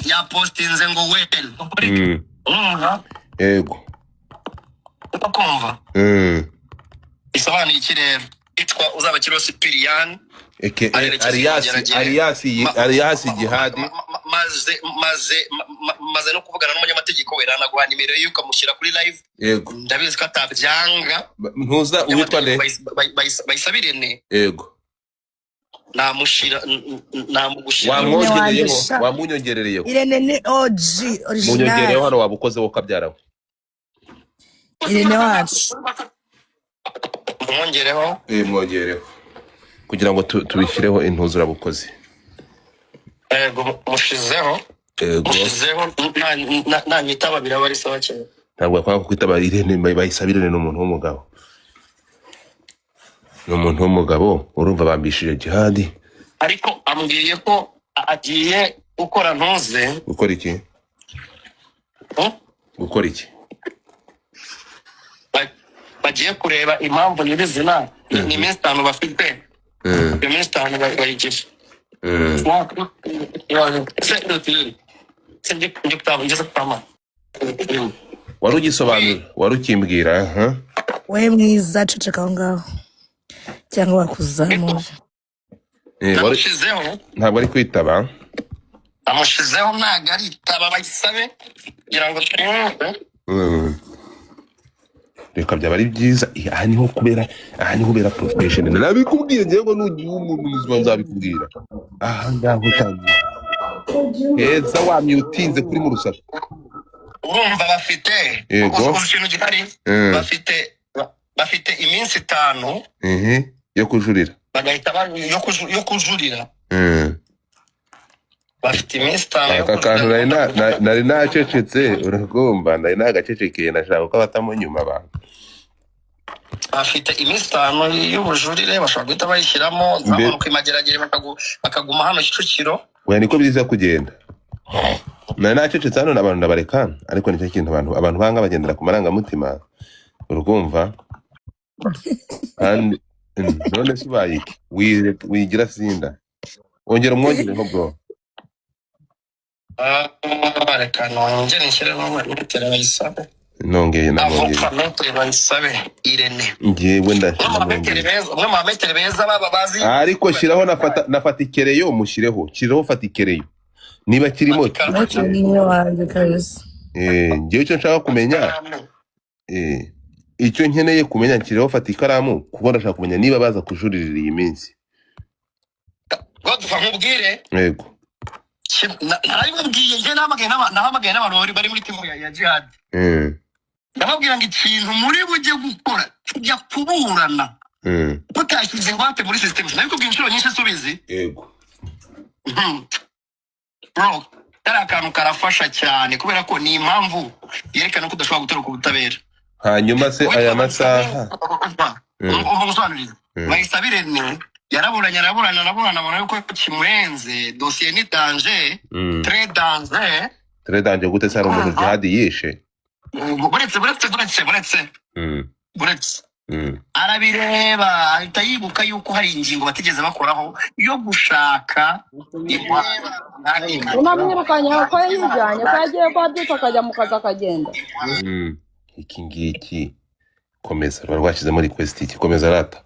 yapostinze ngo urumva yego ukumva isobanuye iki rero itwa uzaba kiro Sipiriyani Alias Jihad maze no kuvugana n'umunyamategeko we ranaguha nimero yuko amushyira kuri live yego ndabizi ko atabyanga ntuza uwitwa nde Bayisabe Irene yego wamunyongerereyeho Irene ni OG original munyongereyeho hano wabukozeho kabyaraho Irene wacu mwongereho kugira ngo tubishyireho intuzura bukozi mushizeho nanyitaba biraba ari sawa cyane ntabwo kwanga kwitaba Irene Bayisabe Irene n'umuntu w'umugabo urumva bambishije Jihad ariko ambwiye ko agiye gukora ntuze gukora iki bagiye kureba impamvu nyirizina ni iminsi 5 bafite iminsi 5 bayigisha wari ugisobanura wari ukimbwira we mwiza ceceka aho ngaho cyangwa wakuzamuje ntabwo ari kwitaba amushizeho ntabwo ari itaba Bayisabe kugira ngo reka byaba ari byiza aha niho kubera professional nabikubwiye ngiye ngo nugiye umuntu muzima nzabikubwira aha ngaho utangiye heza wamye utinze kuri mu rusaku urumva bafite ikintu gihari bafite iminsi 5 yo kujurira bagahita yo kujurira bafite iminsi 5 aka kantu nari nacecetse uragomba nari nagacecekeye nashaka ko batamo nyuma abantu bafite iminsi 5 y'ubujurire bashobora guhita bayishyiramo zamanuka imageragere bakaguma hano Kicukiro we niko biza kugenda nari nacecetse hano n'abantu ndabareka ariko nicyo kintu abantu banga bagendera ku marangamutima urugumva kandi none se bayiki wigira sinda ongera umwongereho bro reka nongere nshyiremo metero bayisabe nongeye avoka metero bayisabe Irene ngewe umwe mu metero beza baba bazi ariko shiraho nafata ikereyo mushireho shiraho fata ikereyo niba kirimo niyo wanjye kabisa. ngewe icyo nshaka kumenya icyo nkeneye kumenya nshyireho fata ikaramu kuko ndashaka kumenya niba baza kujuririra iyi minsi. Godfa nkubwire yego narabibabwiye njye nahamagaye n'abantu bari muri timu ya Jihad ndababwira ngo ikintu muri bujye gukora tujya kuburana mutashyize ingwate muri system nabikubwiye inshuro nyinshi subizi. yego bro yari akantu karafasha cyane kubera ko ni impamvu yerekana ko udashobora gutoroka ubutabera. hanyuma se aya masaha umusobanurire bayisabire ni yaraburanye abona yuko kimurenze dosiye ni danger très danger gute se hari umuntu Jihad yishe buretse arabireba ahita yibuka yuko hari ingingo batigeze bakoraho yo gushaka unamwirukanye ko yijyanye ko yagiye kwa byitwa akajya mu kazi akagenda. iki ngiki komeza rwa rwashyizemo request iki komeza rata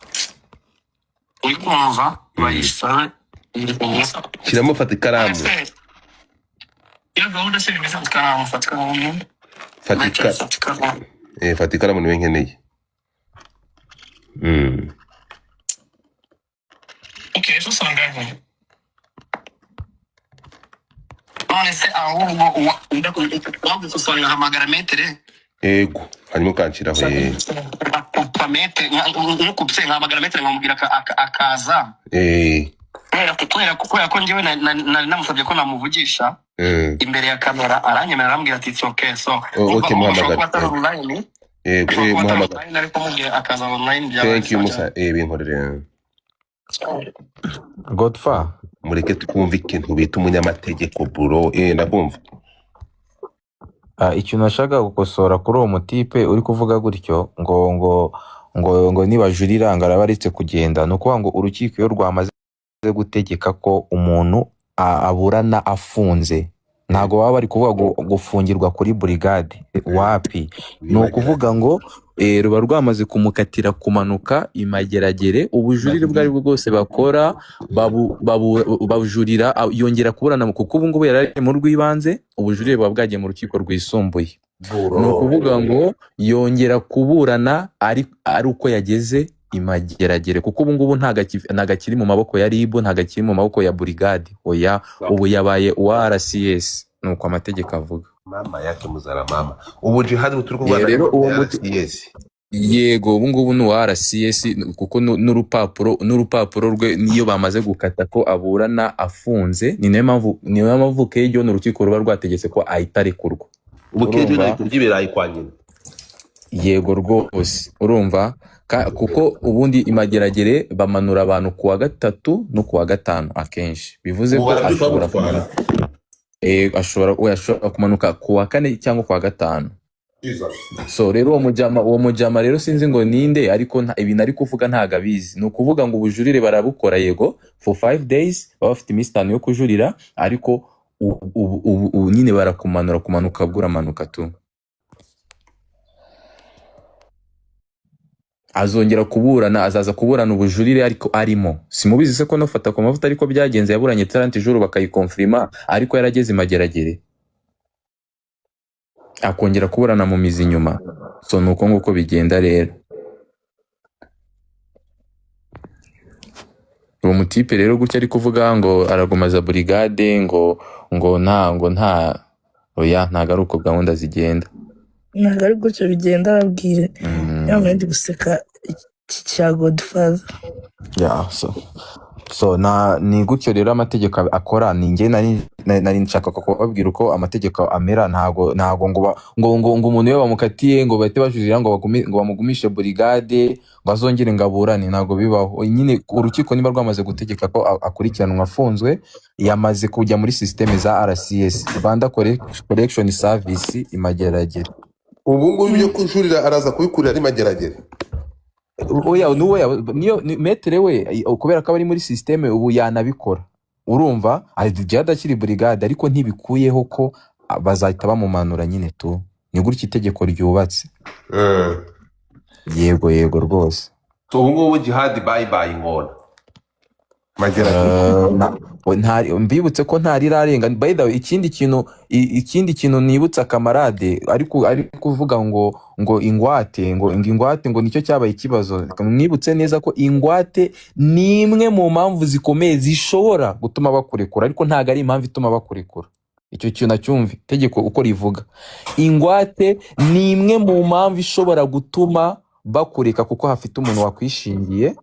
uri kumva bayisabe shyiramo fata ikaramu iyo gahunda se bimeze ikaramu fata ikaramu niwe nkeneye. okay so sangahe none se ahubwo ndakugusanga hamagara metere. yego hanyuma ukanshyiraho nkukubye nkahamagara metere nkamubwira akaza kubera ko njyewe nari namusabye ko namuvugisha imbere ya kamera aranyemerera arambwira ati it's okay so muhamagara ariko mubwira akaza online thank you musa binkorere Godfa mureke twumve ikintu bita umunyamategeko bro nakumva ikintu nashaka gukosora kuri uwo mutipe uri kuvuga gutyo ngo nibajurira ngo arabaritse kugenda no kuvuga ngo urukiko iyo rwamaze gutegeka ko umuntu aburana afunze ntago baba bari kuvuga gufungirwa kuri brigade wapi ni ukuvuga ngo ruba rwamaze kumukatira kumanuka imageragere ubujurire bwari bwose bakora babujurira yongera kuburana kuko ubu ngubu yarari mu rw'ibanze ubujurire buba bwagiye mu rukiko rwisumbuye ni ukuvuga ngo yongera kuburana ari uko yageze imageragere kuko ubu ngubu ntagakiri mu maboko ya RIB ntagakiri mu maboko ya brigade oya ubu yabaye uwa RCS nuko amategeko avuga. mama yake muzara mama ubu Jihad buturuko rwa RCS yego ubu ngubu ni uwa RCS kuko n'urupapuro rwe niyo bamaze gukata ko aburana afunze ni nayo mpamvu kejo n'urukiko ruba rwategetse ko ahita arekurwa. ubu kejo ari kubyiberayi kwa nyina. yego rwose urumva kuko ubundi imageragere bamanura abantu kuwa 3 no kuwa 5 akenshi bivuze ko ashobora kumanuka kuwa 4 cyangwa kuwa 5. so rero uwo mujama rero sinzi ngo ninde ariko ibintu ari kuvuga ntago abizi ni ukuvuga ngo ubujurire barabukora yego for 5 days baba bafite iminsi 5 yo kujurira ariko ubu nyine barakumanura kumanuka bwuramanuka tu azongera kuburana azaza kuburana ubujurire ariko arimo simubizi se ko nofata ku mavuta ariko byagenze yaburanye 30 jours bakayikonfirma ariko yarageze imageragere akongera kuburana mu mizi nyuma so nuko nguko bigenda rero. uwo mutipe rero gutya ari kuvuga ngo aragumaza brigade ngo nta oya ntago ari uko gahunda zigenda ntago ari gutyo bigenda babwire yamwe ndi guseka cya Godfather so ni gutyo rero amategeko akora ni nge nari nshaka kubabwira uko amategeko amera ntago ngo umuntu iyo bamukatiye ngo bahite bajurira ngo bamugumishe brigade ngo azongere ngaburane ntago bibaho nyine urukiko niba rwamaze gutegeka ko akurikiranwa afunzwe yamaze kujya muri systeme za RCS Rwanda Correction Service imageragere. ubu ngubu byo kujurira araza kubikurira ari mageragere niyo metere we kubera ko ari muri systeme ubu yanabikora urumva jihad akiri brigade ariko ntibikuyeho ko bazahita bamumanura nyine tu ni gutya itegeko ryubatse. Yego rwose. So ubu ngubu jihad bye ngona mbibutse ko ntari rarenga. By the way, ikindi kintu nibutsa kamarade ariko kuvuga ngo ingwate ngo nicyo cyabaye ikibazo. Mwibutse neza ko ingwate ni imwe mu mpamvu zikomeye zishobora gutuma bakurekura, ariko ntago ari impamvu ituma bakurekura. Icyo kintu nacyumva itegeko uko rivuga. Ingwate ni imwe mu mpamvu ishobora gutuma bakureka kuko hafite umuntu wakwishingiye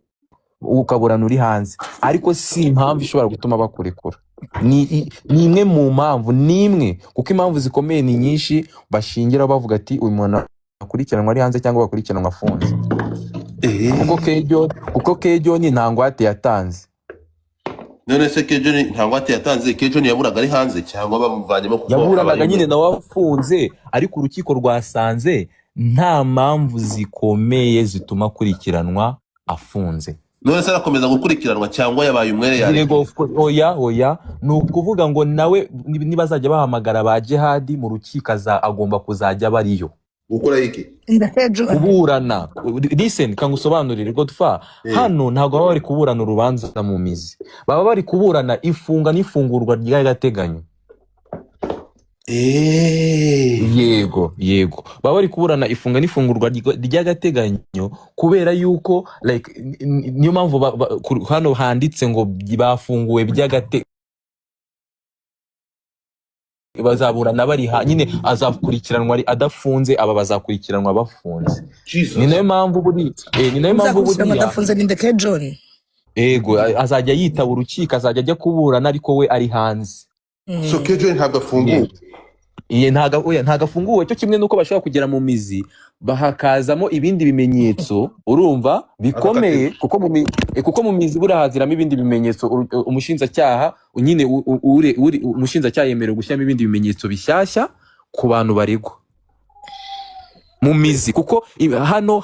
ukaburana uri hanze, ariko si impamvu ishobora gutuma bakurekura. Ni imwe mu mpamvu, ni imwe, kuko impamvu zikomeye ni nyinshi bashingira bavuga ati uyu muntu akurikiranwa ari hanze cyangwa bakurikiranwa afunze. Kuko Kejo ni nta ngwate yatanze. None se Kejo nta ngwate yatanze? Kejo yaburaga ari hanze cyangwa bamuvanyemo kuko yaburanaga nyine nawe afunze, ariko urukiko rwasanze nta mpamvu zikomeye zituma akurikiranwa afunze. None se arakomeza gukurikiranwa cyangwa yabaye umwere yari? Yego, oya ni ukuvuga ngo nawe nibazajya bahamagara ba jihad mu rukiko agomba kuzajya bariyo. Gukora iki? Kuburana. Listen, kangusobanurire Godfa. Hano ntago baba bari kuburana urubanza mu mizi, baba bari kuburana ifunga n'ifungurwa ry'agateganyo. Yego baba bari kuburana ifunga n'ifungurwa ry'agateganyo kubera yuko like niyo mpamvu hano handitse ngo bafunguwe by'agateganyo. Bazaburana bari nyine azakurikiranwa ari adafunze, aba bazakurikiranwa bafunze. Ni nayo mpamvu buri adafunze ni ndeke John. Yego azajya yitaba urukiko, azajya ajya kuburana ariko we ari hanze. So Kejo ntabwo afunguwe. Ntago afunguwe, cyo kimwe nuko bashobora kugera mu mizi bahakazamo ibindi bimenyetso, urumva bikomeye, kuko mu mizi burahaziramo ibindi bimenyetso. Umushinjacyaha nyine umushinjacyaha yemerewe gushyiramo ibindi bimenyetso bishyashya ku bantu baregwa mu mizi, kuko hano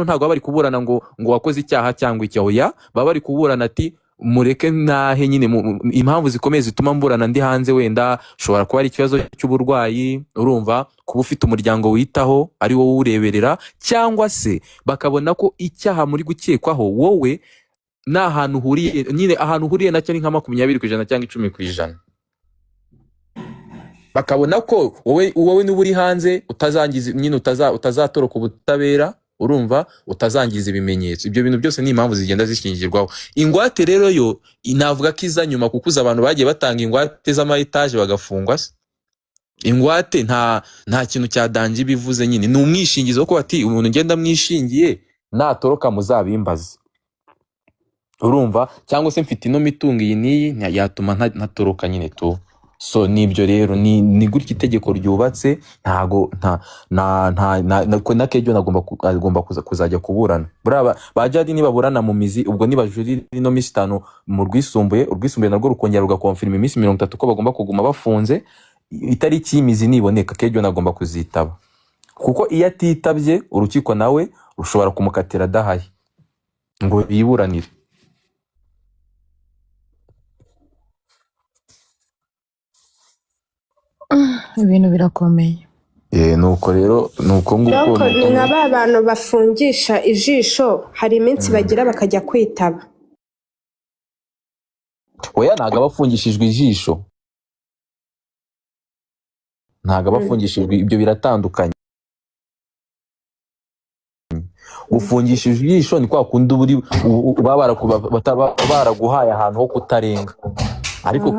ntago bari kuburana ngo wakoze icyaha cyangwa icyaha, baba bari kuburana ati mureke ntahe nyine impamvu zikomeye zituma mburana ndi hanze, wenda ushobora kuba ari ikibazo cy'uburwayi, urumva, kuba ufite umuryango witaho ari wowe ureberera, cyangwa se bakabona ko icyaha muri gukekwaho wowe nta hantu uhuriye, nyine ahantu uhuriye nacyo ni nka 20% cyangwa 10%. Bakabona ko wowe niba uri hanze utazangiza nyine utazatoroka ubutabera, urumva, utazangiza ibimenyetso. Ibyo bintu byose ni impamvu zigenda zishingirwaho. Ingwate rero yo inavuga ko iza nyuma, kuko abantu bagiye batanga ingwate z'amaetaje bagafungwa. Ingwate nta kintu cya danje bivuze, nyine ni umwishingizo ko bati umuntu ngenda mwishingiye natoroka muzabimbaza, urumva, cyangwa se mfite ino mitungo iyi niyi yatuma ntatoroka nyine tu. So nibyo rero ni gutya itegeko ryubatse. Ntago na Kejo agomba kuzajya kuburana. Buraba bajadi nibaburana mu mizi, ubwo nibajurira ino minsi 5 mu urwisumbuye narwo rukongera rugakonfirma iminsi 30 ko bagomba kuguma bafunze. Itariki y'imizi niboneka Kejo agomba kuzitaba, kuko iyo atitabye urukiko nawe rushobora kumukatira adahaye ngo yiburanire. Ibintu birakomeye. Nuko rero nuko nguko ni nka bantu bafungisha ijisho, hari iminsi bagira bakajya kwitaba. Oya ntago abafungishijwe ijisho, ntago abafungishijwe, ibyo biratandukanye. Ufungishijwe ijisho ni kwa kundi uri baraguhaye ahantu ho kutarenga, ariko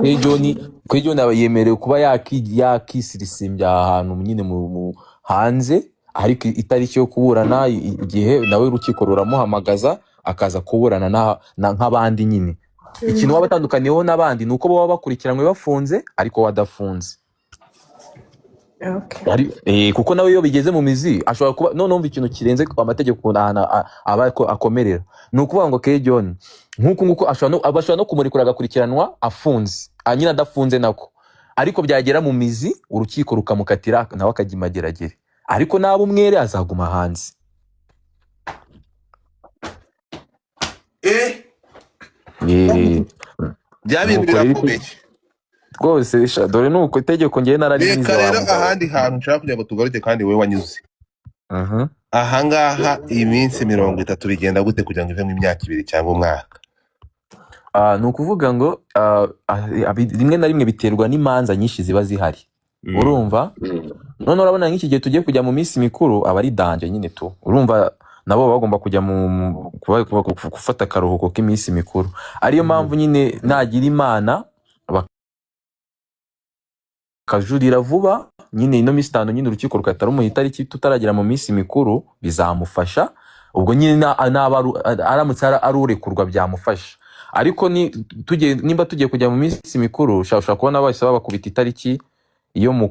Kejo nawe yemerewe kuba yakisirisimbya ahantu nyine mu hanze, ariko itariki yo kuburana igihe nawe urukiko ruramuhamagaza akaza kuburana nk'abandi nyine. Ikintu waba batandukaniyeho n'abandi nuko baba bakurikiranwe bafunze ariko wadafunze. Kuko nawe iyo bigeze mu mizi ashobora kuba none ikintu kirenze amategeko aba akomerera. Nukuvuga ngo Kejo nkuko ashobora no kumurekura agakurikiranwa afunze, anyina adafunze nako, ariko byagera mu mizi urukiko rukamukatira nawe akajya imageragere, ariko naba umwere azaguma hanze. bya bintu birakomeye rwose sha dore nuko itegeko ngiye nararimize reka rero ahandi hantu nshaka kugira ngo tugaruke kandi wowe wanyuze ahangaha iminsi 30 bigenda gute kugira ngo ive mu imyaka 2 cyangwa umwaka? Ni ukuvuga ngo rimwe na rimwe biterwa n'imanza nyinshi ziba zihari urumva none urabona nk'iki gihe tugiye kujya mu minsi mikuru aba ari danje nyine tu urumva nabo bagomba kujya mu gufata akaruhuko k'iminsi mikuru ariyo mpamvu nyine nagira imana bakajurira vuba nyine ino minsi 5 nyine urukiko rukatara mu itariki tutaragera mu minsi mikuru bizamufasha ubwo nyine aramutse arurekurwa byamufasha ariko nimba tugiye kujya mu minsi mikuru ushaka kubona bose babakubita itariki yo mu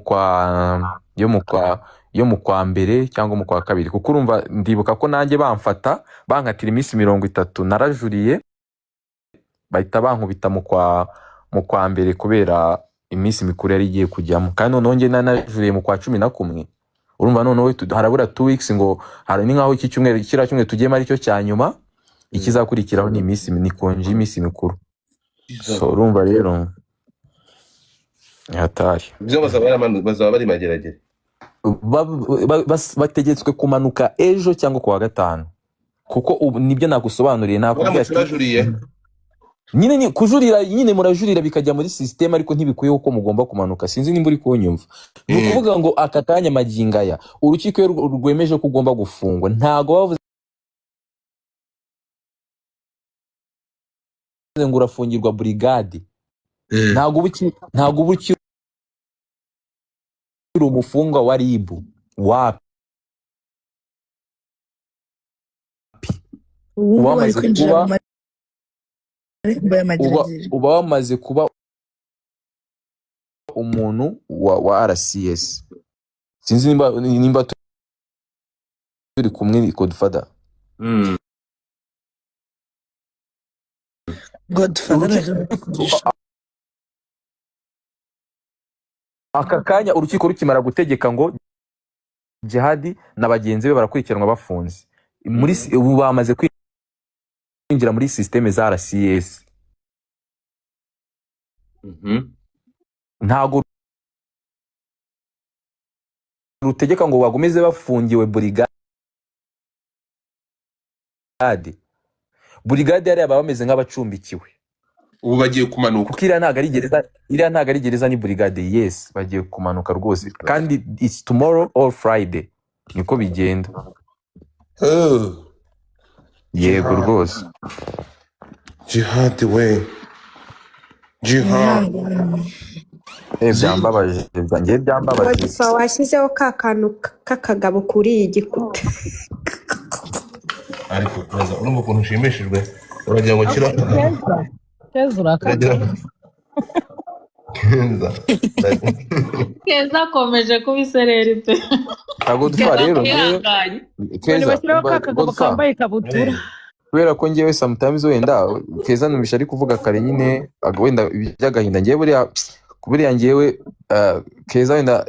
kwa mbere cyangwa mu kwa kabiri kuko urumva ndibuka ko nanjye bamfata bankatira iminsi 30 narajuriye bahita bankubita mu kwa mbere kubera iminsi mikuru yari igiye kujyamo kandi noneho njye nanajuriye mu kwa 11 urumva noneho harabura 2 weeks ngo hari ni nkaho iki cyumweru tugiyemo ari cyo cyanyuma ikizakurikiraho ni iminsi nikonje iminsi mikuru so urumva rero hatari byo bazaba bari mageragere bategetswe kumanuka ejo cyangwa kuwa gatanu kuko ubu nibyo nagusobanuriye nakubwiye nyine ni kujurira nyine murajurira bikajya muri system ariko ntibikuye uko mugomba kumanuka sinzi nimba uri kunyumva ni ukuvuga ngo akatanya magingaya urukiko rwemeje ko ugomba gufungwa ntago bavuze ngo urafungirwa brigade ntago ubuki umufungwa wa RIB wapi uba wamaze kuba umuntu wa RCS sinzi nimba turi kumwe Godfather aka kanya urukiko rukimara gutegeka ngo Jihad na bagenzi be barakurikiranwa bafunze muri ubu bamaze kwinjira muri systeme za RCS ntago rutegeka ngo bagomeze bafungiwe brigade yari abameze nk'abacumbikiwe ubu bagiye kumanuka kuko iriya ntago ari gereza ni brigade yes bagiye kumanuka rwose kandi it's tomorrow or Friday niko bigenda yego rwose Jihad we Jihad byambabaje ngiye byambabaje so washyizeho kakantu kakagabo kuri iyi gikuta ariko kuza urumva ukuntu ushimishijwe uragira ngo kira Keza akomeje kubiserera pe ntago dupfa rero Keza kakagabo kambaye ikabutura kubera ko ngewe sometimes wenda Keza numvisha ari kuvuga kare nyine wenda byagahinda ngewe buriya ngewe Keza wenda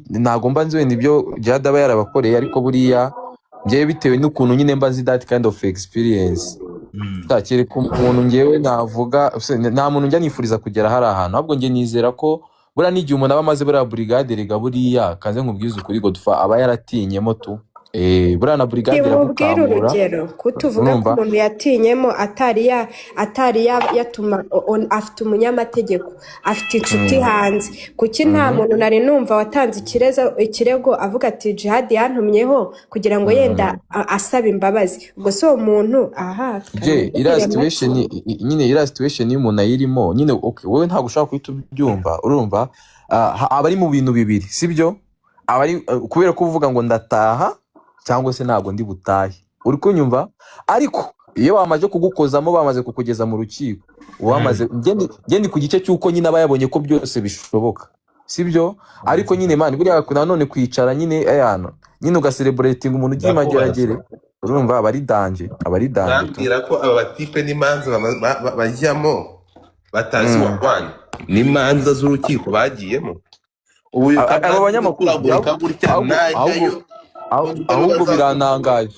ntago mba nzi wenda ibyo Jihad aba yarabakoreye ariko buriya ngewe bitewe n'ukuntu nyine mba nzi that kind of experience takire ku muntu ngewe navuga nta muntu njya nifuriza kugera hari ahantu ahubwo nge nizera ko buriya n'igihe umuntu aba amaze buriya brigade rega buriya kaze nkubwize ukuri Godfather aba yaratinyemo tu buriya na brigade iramukambura urugero kutuvuga ko umuntu yatinyemo atari yatuma afite umunyamategeko afite inshuti hanze kuki nta muntu nari numva watanze ikirego avuga ati Jihad yantumyeho kugira ngo yenda asaba imbabazi ubwo so umuntu iriya situation y'umuntu ayirimo nyine wowe ntabwo ushaka kuhita ubyumva urumva aba ari mu bintu bibiri sibyo aba ari kubera ko uvuga ngo ndataha cyangwa se ntago ndi butahe uri kunyumva ariko iyo bamaze kugukozamo bamaze kukugeza mu rukiko wamaze ngende ku gice cyuko nyine abayabonye ko byose bishoboka sibyo ariko nyine man buriya nanone kwicara nyine nyine ugaselebrating umuntu ugiye mageragere urumva abari danje nabwira ko aba batipe n'imanza bajyamo batazi wabana n'imanza z'urukiko bagiyemo ubu aba banyamakuru ahubwo birantangaje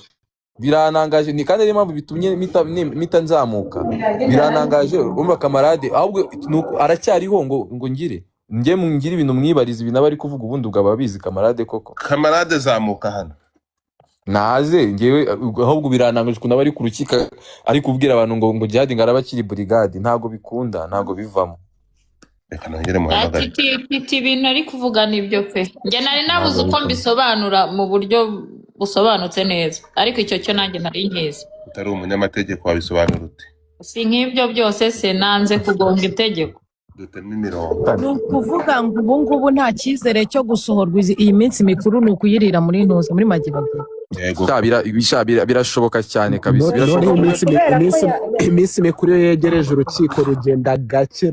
biranangaje ni kandi niyo mpamvu bitumye mita nzamuka. Biranangaje urumva kamarade ahubwo aracyariho ngo ngire ngire ibintu mwibariza ibintu abari kuvuga ubundi ugaba bizi kamarade koko. Kamarade zamuka hano naze ngewe ahubwo biranangaje kunaba ari ku rukika ari kubwira abantu ngo Jihad ngaraba kiri brigade ntago bikunda ntago bivamo. Reka nongere mu hamagara. Ati ibintu ari kuvuga nibyo pe. Nge nari nabuze uko mbisobanura mu buryo busobanutse neza. Ariko icyo cyo nanjye nari nkizi. Utari umunyamategeko wabisobanura ute? Si nk'ibyo byose se nanze kugonga itegeko. Dutema imirongo. Ni ukuvuga ngo ubu ngubu nta cyizere cyo gusohorwa iyi minsi mikuru ni ukuyirira muri ntuza muri Magibagiro. Yego. Birashoboka cyane kabisa. Iminsi mikuru yegereje urukiko rugenda gake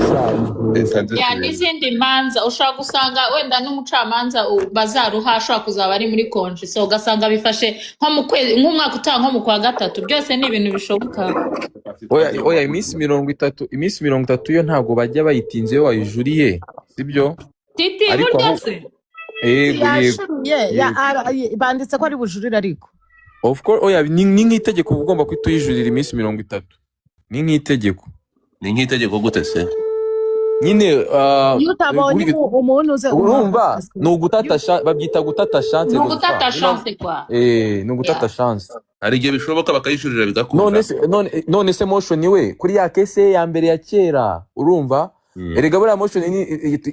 cyane. Ya n'izindi manza ushaka gusanga wenda n'umucamanza bazaruha ashaka kuzaba ari muri konje so ugasanga bifashe nko mu kwezi nk'umwaka utaha nko mu kwa gatatu byose ni ibintu bishoboka. Oya iminsi 30 yo ntago bajya bayitinze yo wayijuriye sibyo? Titi burya se banditse ko ari bujurire ariko of course oya ni nk'itegeko ugomba kwita uyijurira iminsi 30 ni nk'itegeko gute se nyine utabonye umuntu uze urumva no gutata babyita gutata chance no gutata chance kwa no gutata chance hari igihe bishoboka bakayishurira bigakunda none se motion we kuri ya kese ya mbere ya kera urumva erega buriya motion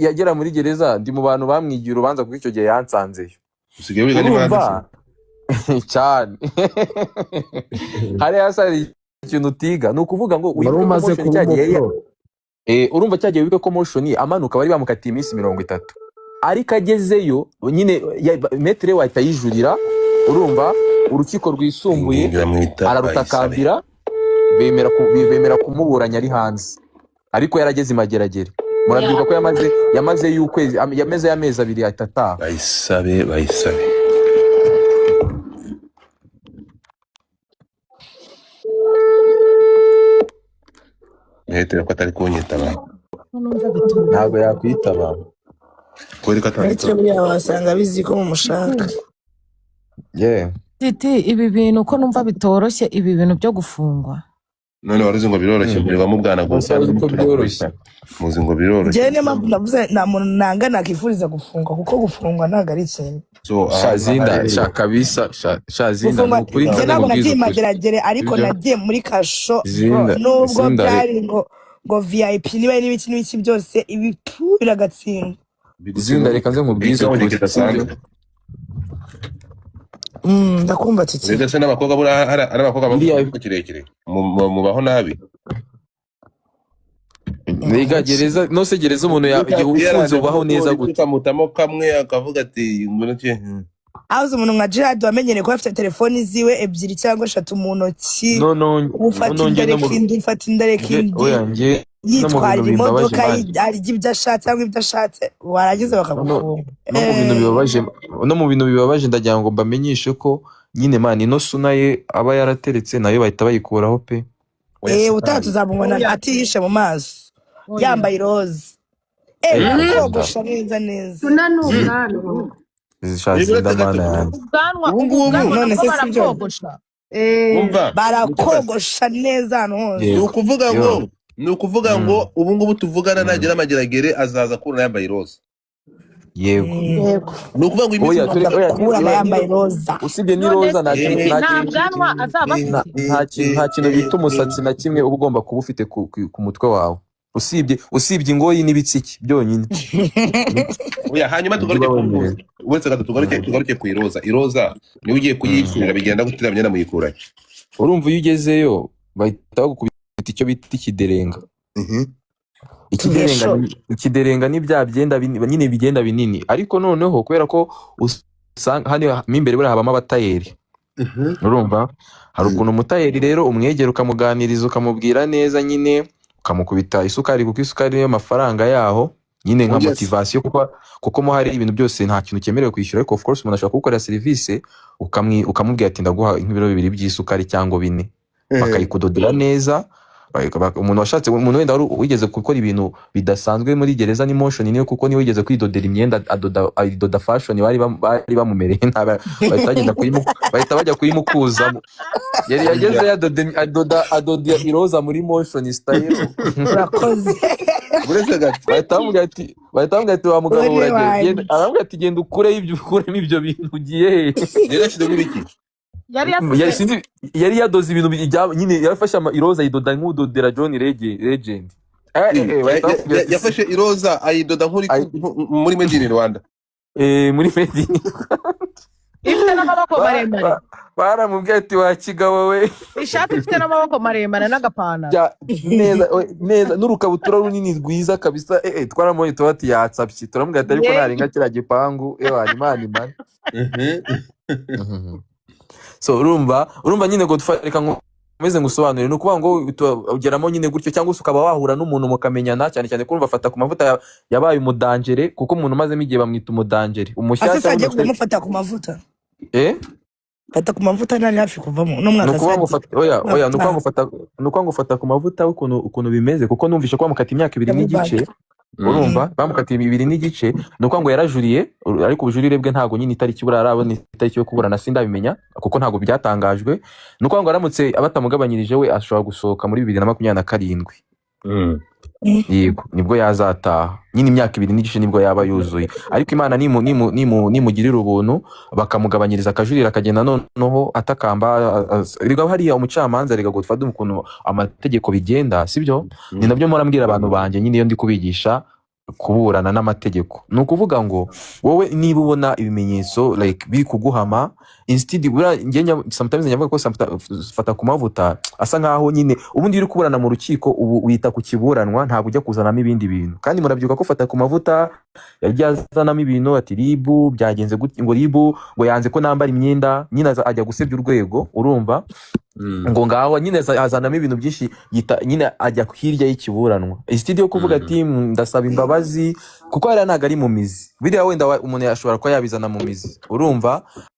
yagera muri gereza ndi mu bantu bamwigiye urubanza kuko icyo gihe yansanzeyo usigaye wiga n'imana cyane hari hasari ikintu utiga ni ukuvuga ngo umaze cyagiye urumva cyagiye wika ko motion amanuka bari bamukatiye iminsi 30 ariko agezeyo nyine metre wahita yijurira urumva urukiko rwisumbuye ararutakambira bemera kumuburanya ari hanze ariko yarageze imageragere murabyuka ko yamaze y'ukwezi yameze y'amezi 2 atata bayisabe Metero ko atari kunyitaba ntabwo yakwitaba kuri katandatu wasanga biziko mu mushaka Titi ibi bintu ko numva bitoroshye ibi bintu byo gufungwa none waruzi ngo biroroshye mureba mu bwana gusa ko byoroshye muzi ngo biroroshye jene navuze nta muntu nangana akifuriza gufungwa kuko gufungwa ntago ari ikintu shazinda kabisa shazinda kuri ntabwo nagiye mageragere ariko nagiye muri kasho nubwo byari ngo VIP niba n'ibiki byose ibitu biragatsindwa zinda reka nze nkubwize ko kidasanzwe ndakumva tiki ndetse n'abakobwa buri ari abakobwa bavuga kirekire mubaho nabi Niga gereza no se gereza umuntu ufunze ubaho neza gute kamutamo kamwe akavuga ati ngurake aho umuntu nka Jihad wamenyere ko afite telefoni ziwe ebyiri cyangwa 3 mu ntoki ufata indarekindi yitwarira imodoka arya ibyo ashatse cyangwa ibyo ashatse waragize bakagufunga no mu bintu bibabaje ndagira ngo mbamenyeshe ko nyine mani no suna ye aba yarateretse nayo bahita bayikuraho pe utatuzabumwana atihishe mu maso yambaye iroza kogosha neza suna n'umwana none se sibyo barakogosha neza hano hose ni ukuvuga ngo ubu ngubu tuvugana nagira amageragere azaza kurana yambaye iroza yego ni ukuvuga ngo iminsi kurana yambaye iroza usibye n'iroza nta kintu bita umusatsi na kimwe uba ugomba kuba ufite ku mutwe wawe usibye ingoyi n'ibitsiki byonyine hanyuma tugaruke ku iroza niwe ugiye kuyishyura bigenda gutiramye namuyikuranye urumva iyo ugezeyo bahita bagukubita icyo bita ikiderenga ikiderenga ni bya byenda nyine bigenda binini ariko noneho kubera ko usanga hano imbere buri habamo abatayeri urumva hari ukuntu umutayeri rero umwegera ukamuganiriza ukamubwira neza nyine ukamukubita isukari kuko isukari niyo mafaranga yaho nyine nka motivation kuko mo hari ibintu byose nta kintu cyemerewe kwishyura ariko of course umuntu ashobora kugukorera service ukamubwira ati ndaguha nk'ibiro 2 by'isukari cyangwa 4 bakayikudodera neza umuntu washatse umuntu wenda wigeze gukora ibintu bidasanzwe muri gereza ni motion niyo kuko niwe wigeze kwidodera imyenda adoda fashion bari bamumereye bahita bajya kuyimukuza yari yageze adoda iroza muri motion style urakoze bahita bamubwira ati wa mugabo uragenda arambwira ati genda ukuremo ibyo bintu ugiye yarashyize n'ibiki yari yadoze ibintu nyine yafashe iroza ayidoda nk'udodera John Legend yafashe iroza ayidoda muri Made in Rwanda muri Made in ifite n'amaboko maremare baramubwiye ati wa kigabo we ishati ifite n'amaboko maremare n'agapantaro neza n'urukabutura runini rwiza kabisa twaramubonye tubati yatsapye turamubwira ati ariko narenga kiriya gipangu Imana so urumva nyine ngo reka nkomeze ngusobanurire ni ukuvuga ngo ugeramo nyine gutyo cyangwa se ukaba wahura n'umuntu mukamenyana cyane cyane kumva afata ku mavuta yabaye umudangere kuko umuntu umazemo igihe bamwita umudangere umushyashya ase agiye kumufata ku mavuta fata ku mavuta nari hafi kuvamo nuko ngufata ku mavuta ukuntu bimeze kuko numvishe ko bamukata imyaka 2 n'igice urumva bamukatiye 2 n'igice nuko ngo yarajuriye ariko ubujurire bwe ntago nyine itariki burarabona itariki yo kuburana sindabimenya kuko ntago byatangajwe nuko ngo aramutse abatamugabanyirije we ashobora gusohoka muri 2027 yego nibwo yazataha nyine imyaka 2 n'igice nibwo yaba yuzuye ariko Imana nimugirira ubuntu bakamugabanyiriza akajurira akagenda noneho atakamba riga hariya umucamanza riga gufata ukuntu amategeko bigenda sibyo ni nabyo mpora mbwira abantu banje nyine iyo ndi kubigisha kuburana n'amategeko ni ukuvuga ngo wowe niba ubona ibimenyetso like biri kuguhama instead sometimes nyavuga ko fata ku mavuta asa nkaho nyine ubundi uri kuburana mu rukiko ubu wita ku kiburanwa ntabwo ujya kuzanamo ibindi bintu kandi murabyuka ko fata ku mavuta yajyazanamo ibintu ati ribu byagenze gute ngo ribu ngo yanze ko nambara imyenda nyine ajya gusebya urwego urumva ngo ngaho nyine azanamo ibintu byinshi nyine ajya hirya y'ikiburanwa instead yo kuvuga ati ndasaba imbabazi kuko hari ntago ari mu mizi biriya wenda umuntu yashobora ko yabizana mu mizi urumva